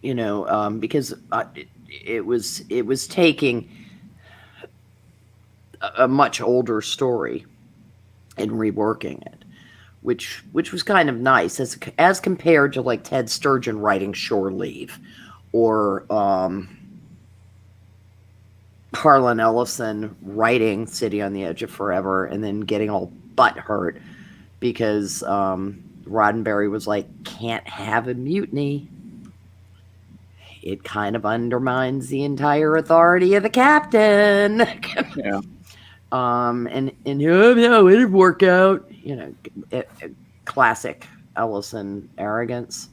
because it was taking a much older story and reworking it, which was kind of nice as compared to like Ted Sturgeon writing Shore Leave, or Harlan Ellison writing City on the Edge of Forever and then getting all butthurt because Roddenberry was like, can't have a mutiny. It kind of undermines the entire authority of the captain. Yeah. And no, it'd work out. Classic Ellison arrogance.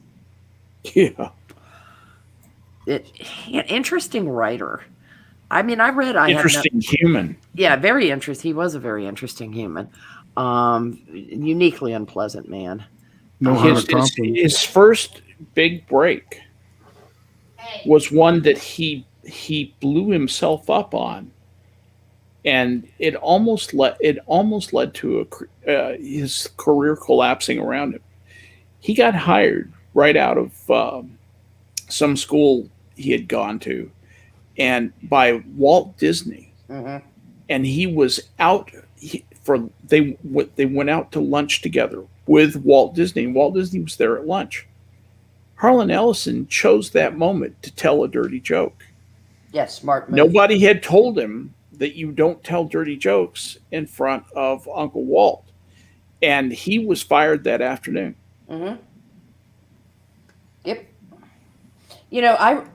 Yeah. Interesting writer. I mean, Interesting human. Yeah, very interesting. He was a very interesting human. Uniquely unpleasant man. No Hunter Thompson. His first big break was one that he blew himself up on, and it almost led to his career collapsing around him. He got hired right out of some school he had gone to, and by Walt Disney, and he was out they went out to lunch together with Walt Disney, and Walt Disney was there at lunch. Harlan Ellison chose that moment to tell a dirty joke. Yes, smart move. Nobody had told him that you don't tell dirty jokes in front of Uncle Walt, and he was fired that afternoon. Yep.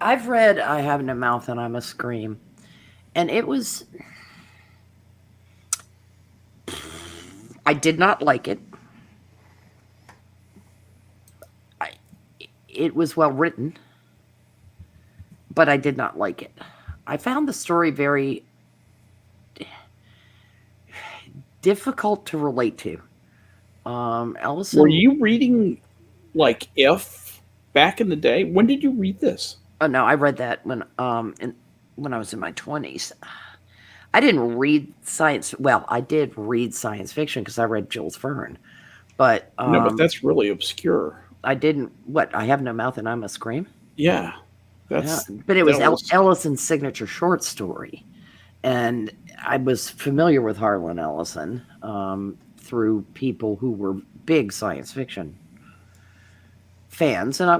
I've read I Have No Mouth and I Must Scream, and it was... I did not like it. It was well written, but I did not like it. I found the story very difficult to relate to. Ellison, were you reading like If back in the day? When did you read this? Oh no, I read that when I was in my 20s. I didn't read science. Well, I did read science fiction because I read Jules Verne, but no, but that's really obscure. I didn't. What? I Have No Mouth and I Must Scream. Yeah, but it was Ellison's signature short story, and I was familiar with Harlan Ellison through people who were big science fiction fans, and I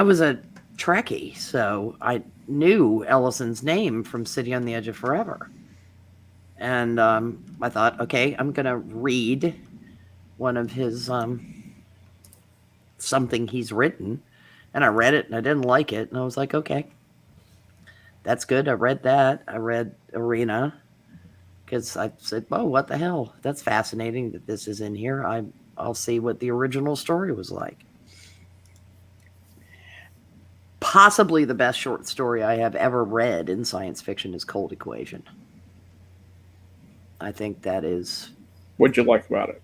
was a Trekkie, so I knew Ellison's name from City on the Edge of Forever. And I thought, okay, I'm going to read one of his something he's written. And I read it and I didn't like it. And I was like, okay, that's good. I read that. I read Arena because I said, oh, what the hell? That's fascinating that this is in here. I'll see what the original story was like. Possibly the best short story I have ever read in science fiction is Cold Equation. I think that is... What'd you like about it?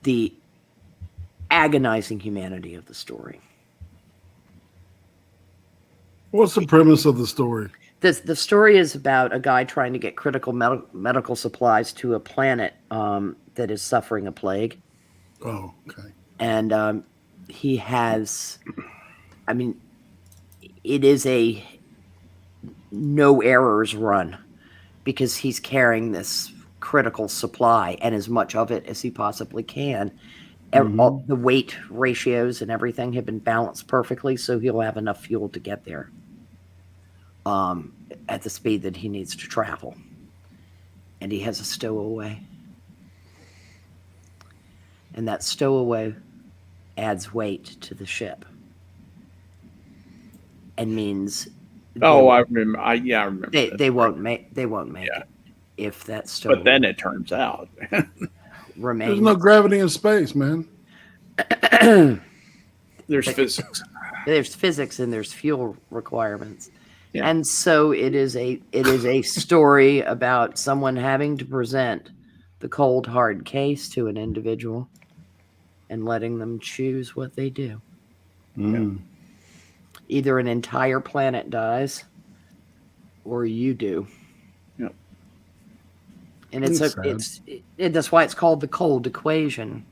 The agonizing humanity of the story. What's the premise of the story? The story is about a guy trying to get critical medical supplies to a planet that is suffering a plague. Oh, okay. And he has... I mean, it is a no errors run because he's carrying this critical supply and as much of it as he possibly can. All the weight ratios and everything have been balanced perfectly, so he'll have enough fuel to get there at the speed that he needs to travel. And he has a stowaway. And that stowaway adds weight to the ship. And means... I remember. I remember. They won't make it if that stowaway. But then it turns out remains. There's no gravity in space, man. There's physics. There's physics and there's fuel requirements. Yeah. And so it is a story about someone having to present the cold hard case to an individual and letting them choose what they do. Either an entire planet dies or you do. Yep. And that's why it's called the cold equation.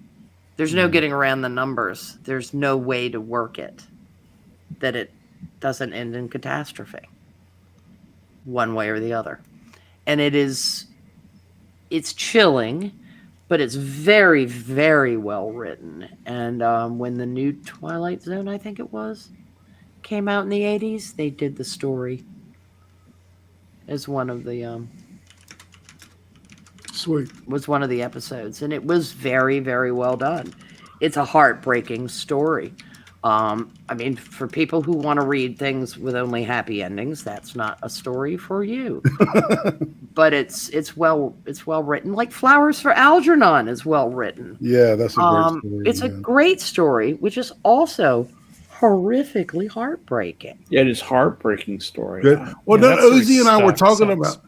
There's no getting around the numbers. There's no way to work it that it doesn't end in catastrophe one way or the other. And it's chilling, but it's very, very well written. And when the new Twilight Zone, I think it was, came out in the 80s, they did the story as one of the Sweet. was one of the episodes, and it was very, very well done. It's a heartbreaking story. I mean, for people who want to read things with only happy endings, that's not a story for you. But it's well written. Like Flowers for Algernon is well written. Yeah, that's a great story. It's a great story, which is also horrifically heartbreaking. Yeah, it is heartbreaking story. Good. Well, Yeah, then that story Uzi and I were talking sucks. about.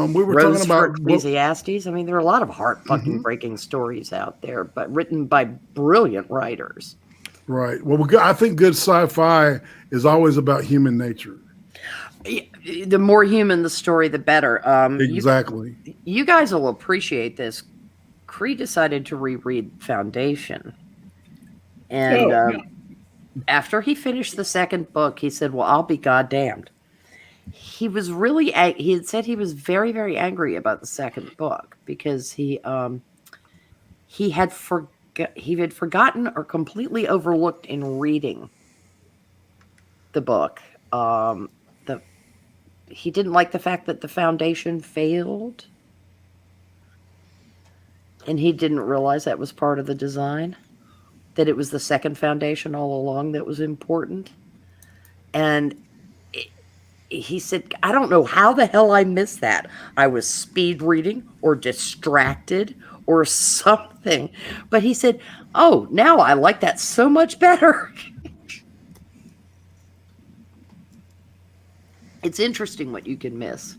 We were Rose talking for about. Ecclesiastes. I mean, there are a lot of heart fucking breaking stories out there, but written by brilliant writers. Right. Well, I think good sci-fi is always about human nature. The more human the story, the better. Exactly. You guys will appreciate this. Cree decided to reread Foundation. And after he finished the second book, he said, well, I'll be goddamned. He was really, he had said he was very, very angry about the second book because he had forgotten or completely overlooked in reading the book. He didn't like the fact that the Foundation failed. And he didn't realize that was part of the design. That it was the second Foundation all along that was important. And he said, I don't know how the hell I missed that. I was speed reading or distracted or something. But he said, oh, now I like that so much better. It's interesting what you can miss.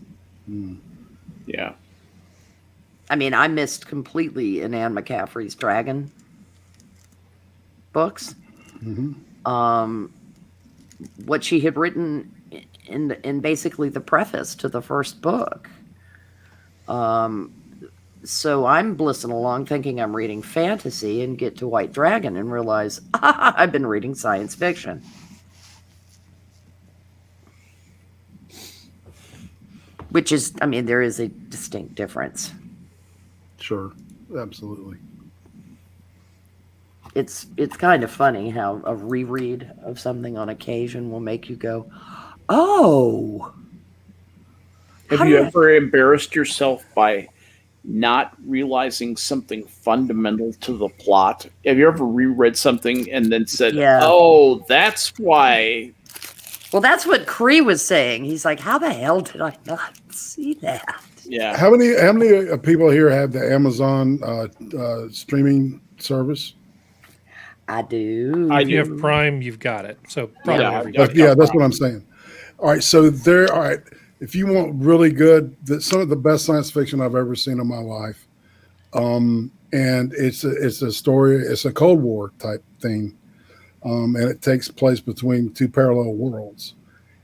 Yeah. I mean, I missed completely in Anne McCaffrey's Dragon books. What she had written in basically the preface to the first book. So I'm blissing along thinking I'm reading fantasy and get to White Dragon and realize I've been reading science fiction. Which is, I mean, there is a distinct difference. Sure. Absolutely. It's kind of funny how a reread of something on occasion will make you go, oh. Have you ever embarrassed yourself by not realizing something fundamental to the plot? Have you ever reread something and then said, oh, that's why? Well, that's what Cree was saying. He's like, how the hell did I not see that? Yeah. How many people here have the Amazon streaming service? I do. If you have Prime, you've got it. So probably everybody. Yeah, that's what I'm saying. All right, so all right. If you want really good, some of the best science fiction I've ever seen in my life, and it's a story. It's a Cold War type thing, and it takes place between two parallel worlds,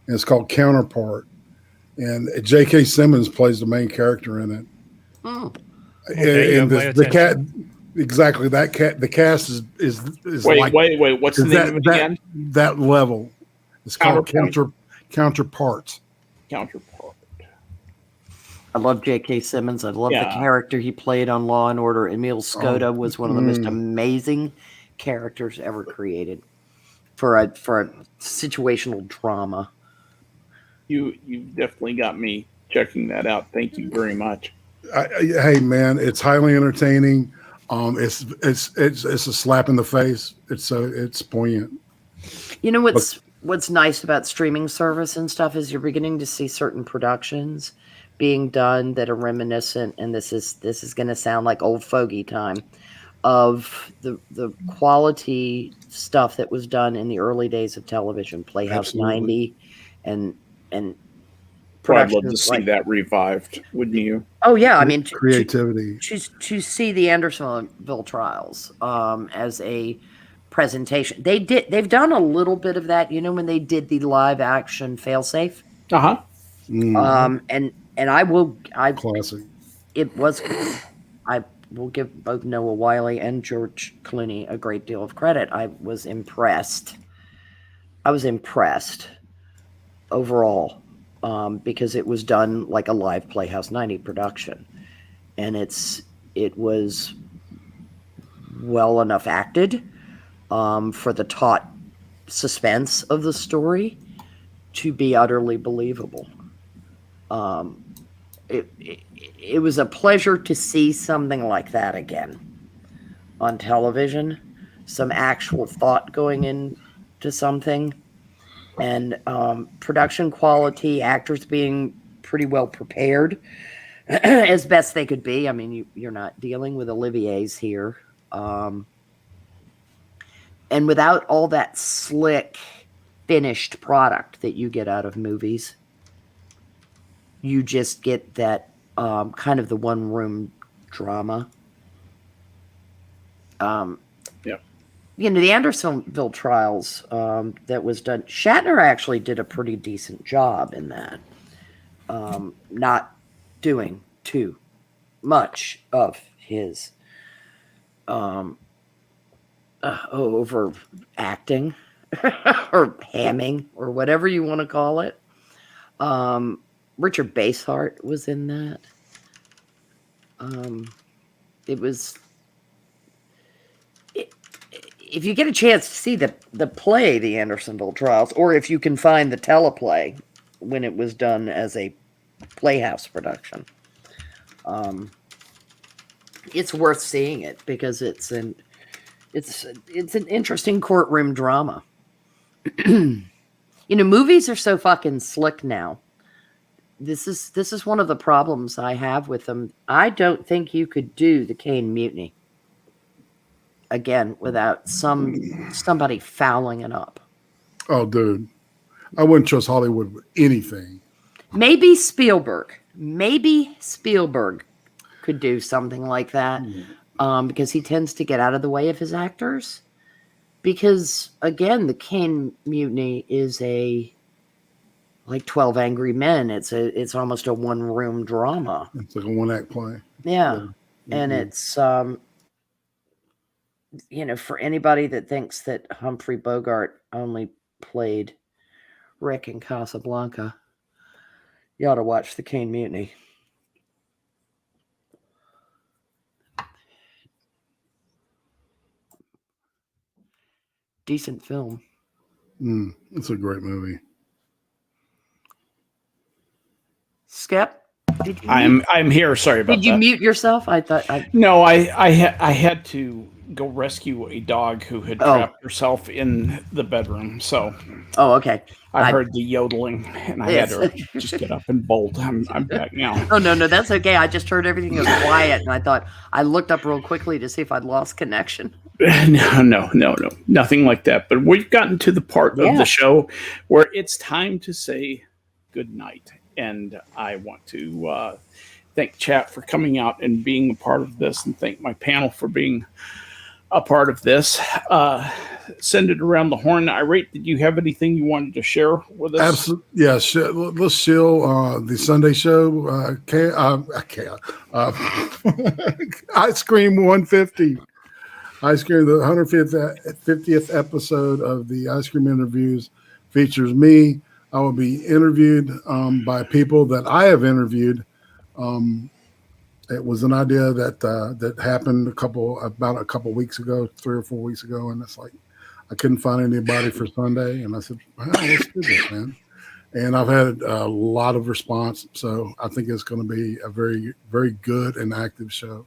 and it's called Counterpart. And J.K. Simmons plays the main character in it. Okay, and the cat, exactly that cat. The cast is wait. What's the name of it again? That level. It's called Counterpart. Counterpart. I love J.K. Simmons. I love the character he played on Law and Order. Emil Skoda was one of the most amazing characters ever created for a situational drama. You definitely got me checking that out. Thank you very much. Hey man, it's highly entertaining. It's a slap in the face. It's poignant. You know what's nice about streaming service and stuff is you're beginning to see certain productions being done that are reminiscent, and this is going to sound like old fogey time, of the quality stuff that was done in the early days of television, Playhouse 90, and I'd love to see that revived, wouldn't you? Oh yeah, I mean creativity. To see the Andersonville trials as a presentation, they've done a little bit of that. You know, when they did the live action Failsafe. And I classic. It was. I will give both Noah Wiley and George Clooney a great deal of credit. I was impressed overall, because it was done like a live Playhouse 90 production, and it was well enough acted for the taut suspense of the story to be utterly believable. it was a pleasure to see something like that again on television. Some actual thought going into something, and production quality, actors being pretty well prepared as best they could be. I mean, you're not dealing with Olivier's here. And without all that slick, finished product that you get out of movies, you just get that kind of the one-room drama. You know, the Andersonville trials that was done, Shatner actually did a pretty decent job in that. Not doing too much of his over acting or hamming or whatever you want to call it. Richard Basehart was in that. If you get a chance to see the play, The Andersonville Trials, or if you can find the teleplay when it was done as a Playhouse production, it's worth seeing it because it's an interesting courtroom drama. You know, movies are so fucking slick now. This is one of the problems I have with them. I don't think you could do the Caine Mutiny again without somebody fouling it up. Oh, dude, I wouldn't trust Hollywood with anything. Maybe Spielberg could do something like that, because he tends to get out of the way of his actors. Because again, the Caine Mutiny is like 12 Angry Men. It's almost a one-room drama. It's like a one-act play. Yeah. And it's you know, for anybody that thinks that Humphrey Bogart only played Rick in Casablanca, you ought to watch the Caine Mutiny. Decent film. It's a great movie. Skep, did you I'm here. Sorry about that. Did you mute yourself? No, I had to go rescue a dog who had trapped herself in the bedroom. So okay. I heard the yodeling, and I had to just get up and bolt. I'm back now. Oh no, that's okay. I just heard everything was quiet, and I thought I looked up real quickly to see if I'd lost connection. No, nothing like that. But we've gotten to the part of the show where it's time to say good night, and I want to thank chat for coming out and being a part of this, and thank my panel for being a part of this. Send it around the horn. Irate, did you have anything you wanted to share with us? Absolutely. Yeah. Let's shill the Sunday show. Ice Cream 150. Ice Cream, the 150th episode of the Ice Cream Interviews features me. I will be interviewed by people that I have interviewed. It was an idea that happened about a couple weeks ago, 3 or 4 weeks ago, and it's like I couldn't find anybody for Sunday, and I said, well, let's do this, man. And I've had a lot of response, so I think it's going to be a very, very good and active show.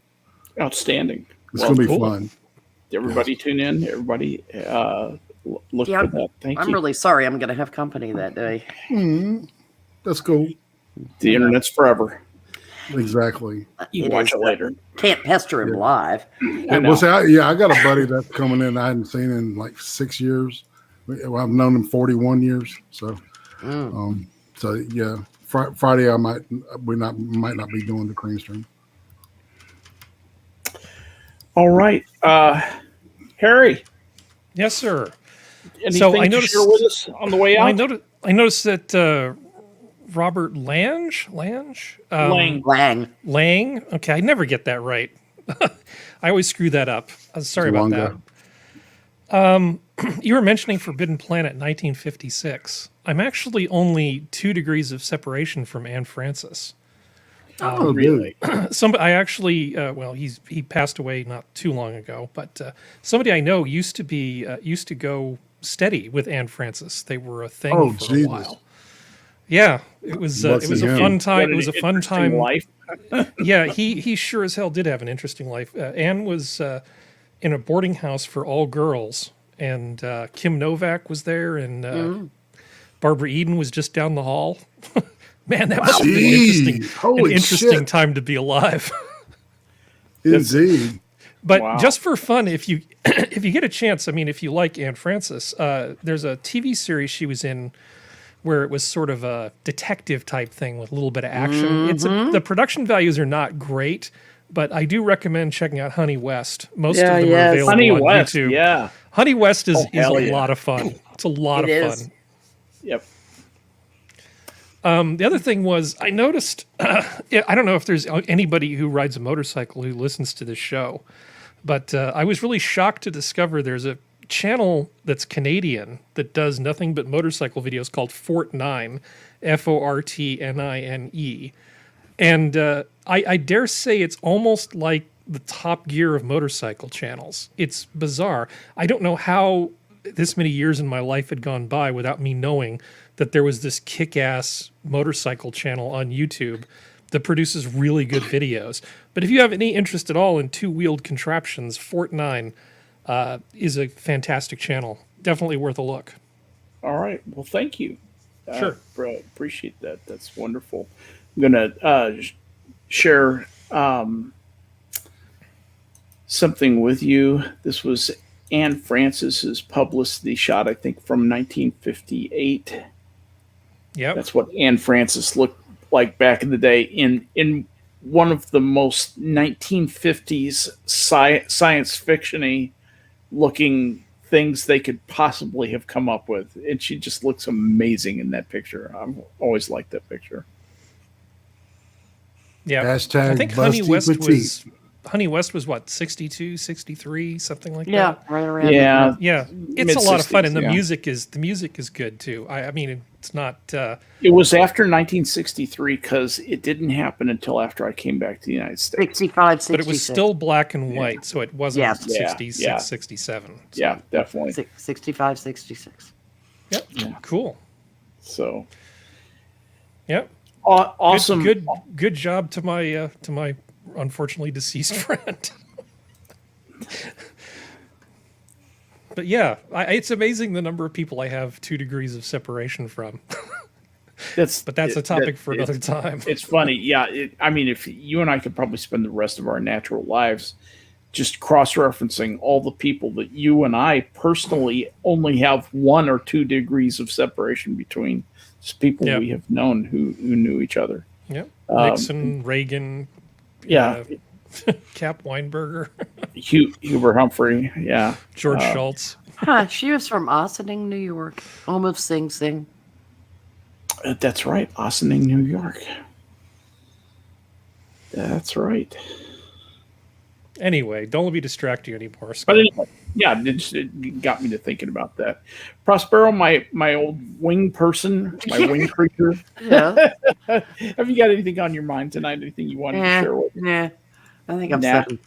Outstanding. It's going to be fun. Everybody tune in. Everybody look for that. Thank you. I'm really sorry. I'm going to have company that day. That's cool. The internet's forever. Exactly. You watch it later. Can't pester him live. I got a buddy that's coming in I hadn't seen in like 6 years. I've known him 41 years. So, Friday I might not be doing the cream stream. All right, Harry. Yes, sir. Anything I noticed, to share with us on the way out? I noticed that Robert Lang. Okay, I never get that right. I always screw that up. Sorry about that. You were mentioning Forbidden Planet 1956. I'm actually only 2 degrees of separation from Anne Francis. Oh, really? I actually, he passed away not too long ago, but somebody I know used to go steady with Anne Francis. They were a thing for a while. Yeah, it was a fun time. What It was an a fun interesting time. life. Yeah, he sure as hell did have an interesting life. Anne was in a boarding house for all girls, and Kim Novak was there, and Barbara Eden was just down the hall. Man, that must have been an interesting time to be alive. Indeed. But Wow. just for fun, if you if you get a chance, I mean, if you like Anne Francis, there's a TV series she was in where it was sort of a detective type thing with a little bit of action. The production values are not great, but I do recommend checking out Honey West. Most of them are available Honey on West, YouTube. yeah. Honey West is hell a yeah. lot of fun. It's a lot It of is. fun. Yep. The other thing was I noticed, I don't know if there's anybody who rides a motorcycle who listens to this show, but I was really shocked to discover there's a channel that's Canadian that does nothing but motorcycle videos called Fortnine, Fortnine. And I dare say it's almost like the Top Gear of motorcycle channels. It's bizarre. I don't know how this many years in my life had gone by without me knowing that there was this kick-ass motorcycle channel on YouTube that produces really good videos. But if you have any interest at all in two-wheeled contraptions, Fortnine is a fantastic channel. Definitely worth a look. All right. Well, thank you. Sure. Appreciate that. That's wonderful. I'm going to share something with you. This was Anne Francis's publicity shot, I think, from 1958. Yep. That's what Anne Francis looked like back in the day in one of the most 1950s science fiction-y looking things they could possibly have come up with. And she just looks amazing in that picture. I've always liked that picture. Yeah. Hashtag I think Honey busty West petite. Honey West was what, 62, 63, something like Yeah, that? right around. Yeah. Yeah. It's a lot of fun, and Mid-60s, the music is good too. I mean, it's not It was after 1963 because it didn't happen until after I came back to the United States. 65, 66. but it was still black and white, so it wasn't Yeah. 66, Yeah. 67. So, Yeah, definitely. 65, 66. Yep. Yeah. Cool. So Yep. awesome. Good job to my unfortunately deceased friend. But yeah, it's amazing the number of people I have 2 degrees of separation from. But that's a topic for another time. It's funny. Yeah. I mean, if you and I could probably spend the rest of our natural lives just cross-referencing all the people that you and I personally only have 1 or 2 degrees of separation between, just people we have known who knew each other. Yep. Nixon, Reagan, Yeah. Cap Weinberger, Hubert Humphrey. Yeah. George Schultz. Huh, she was from Ossining, New York. Home of Sing Sing. That's right. Ossining, New York. That's right. Anyway, don't let me distract you anymore, Scott. But anyway, yeah, it got me to thinking about that. Prospero, my old wing person, my wing creature. Yeah. Have you got anything on your mind tonight? Anything you wanted to share with me? Yeah. I think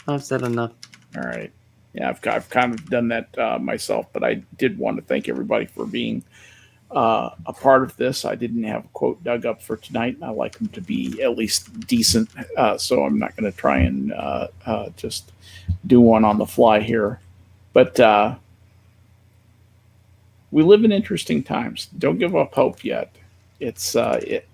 I've said enough. All right. Yeah, I've kind of done that myself, but I did want to thank everybody for being a part of this. I didn't have a quote dug up for tonight, and I like them to be at least decent. So I'm not going to try and just do one on the fly here. But we live in interesting times. Don't give up hope yet.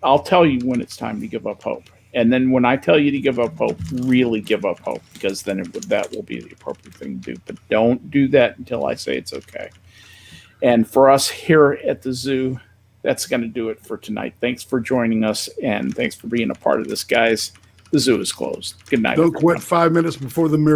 I'll tell you when it's time to give up hope. And then when I tell you to give up hope, really give up hope, because then that will be the appropriate thing to do. But don't do that until I say it's okay. And for us here at the zoo, that's going to do it for tonight. Thanks for joining us, and thanks for being a part of this, guys. The zoo is closed. Good night. Don't everyone. quit 5 minutes before the mirror.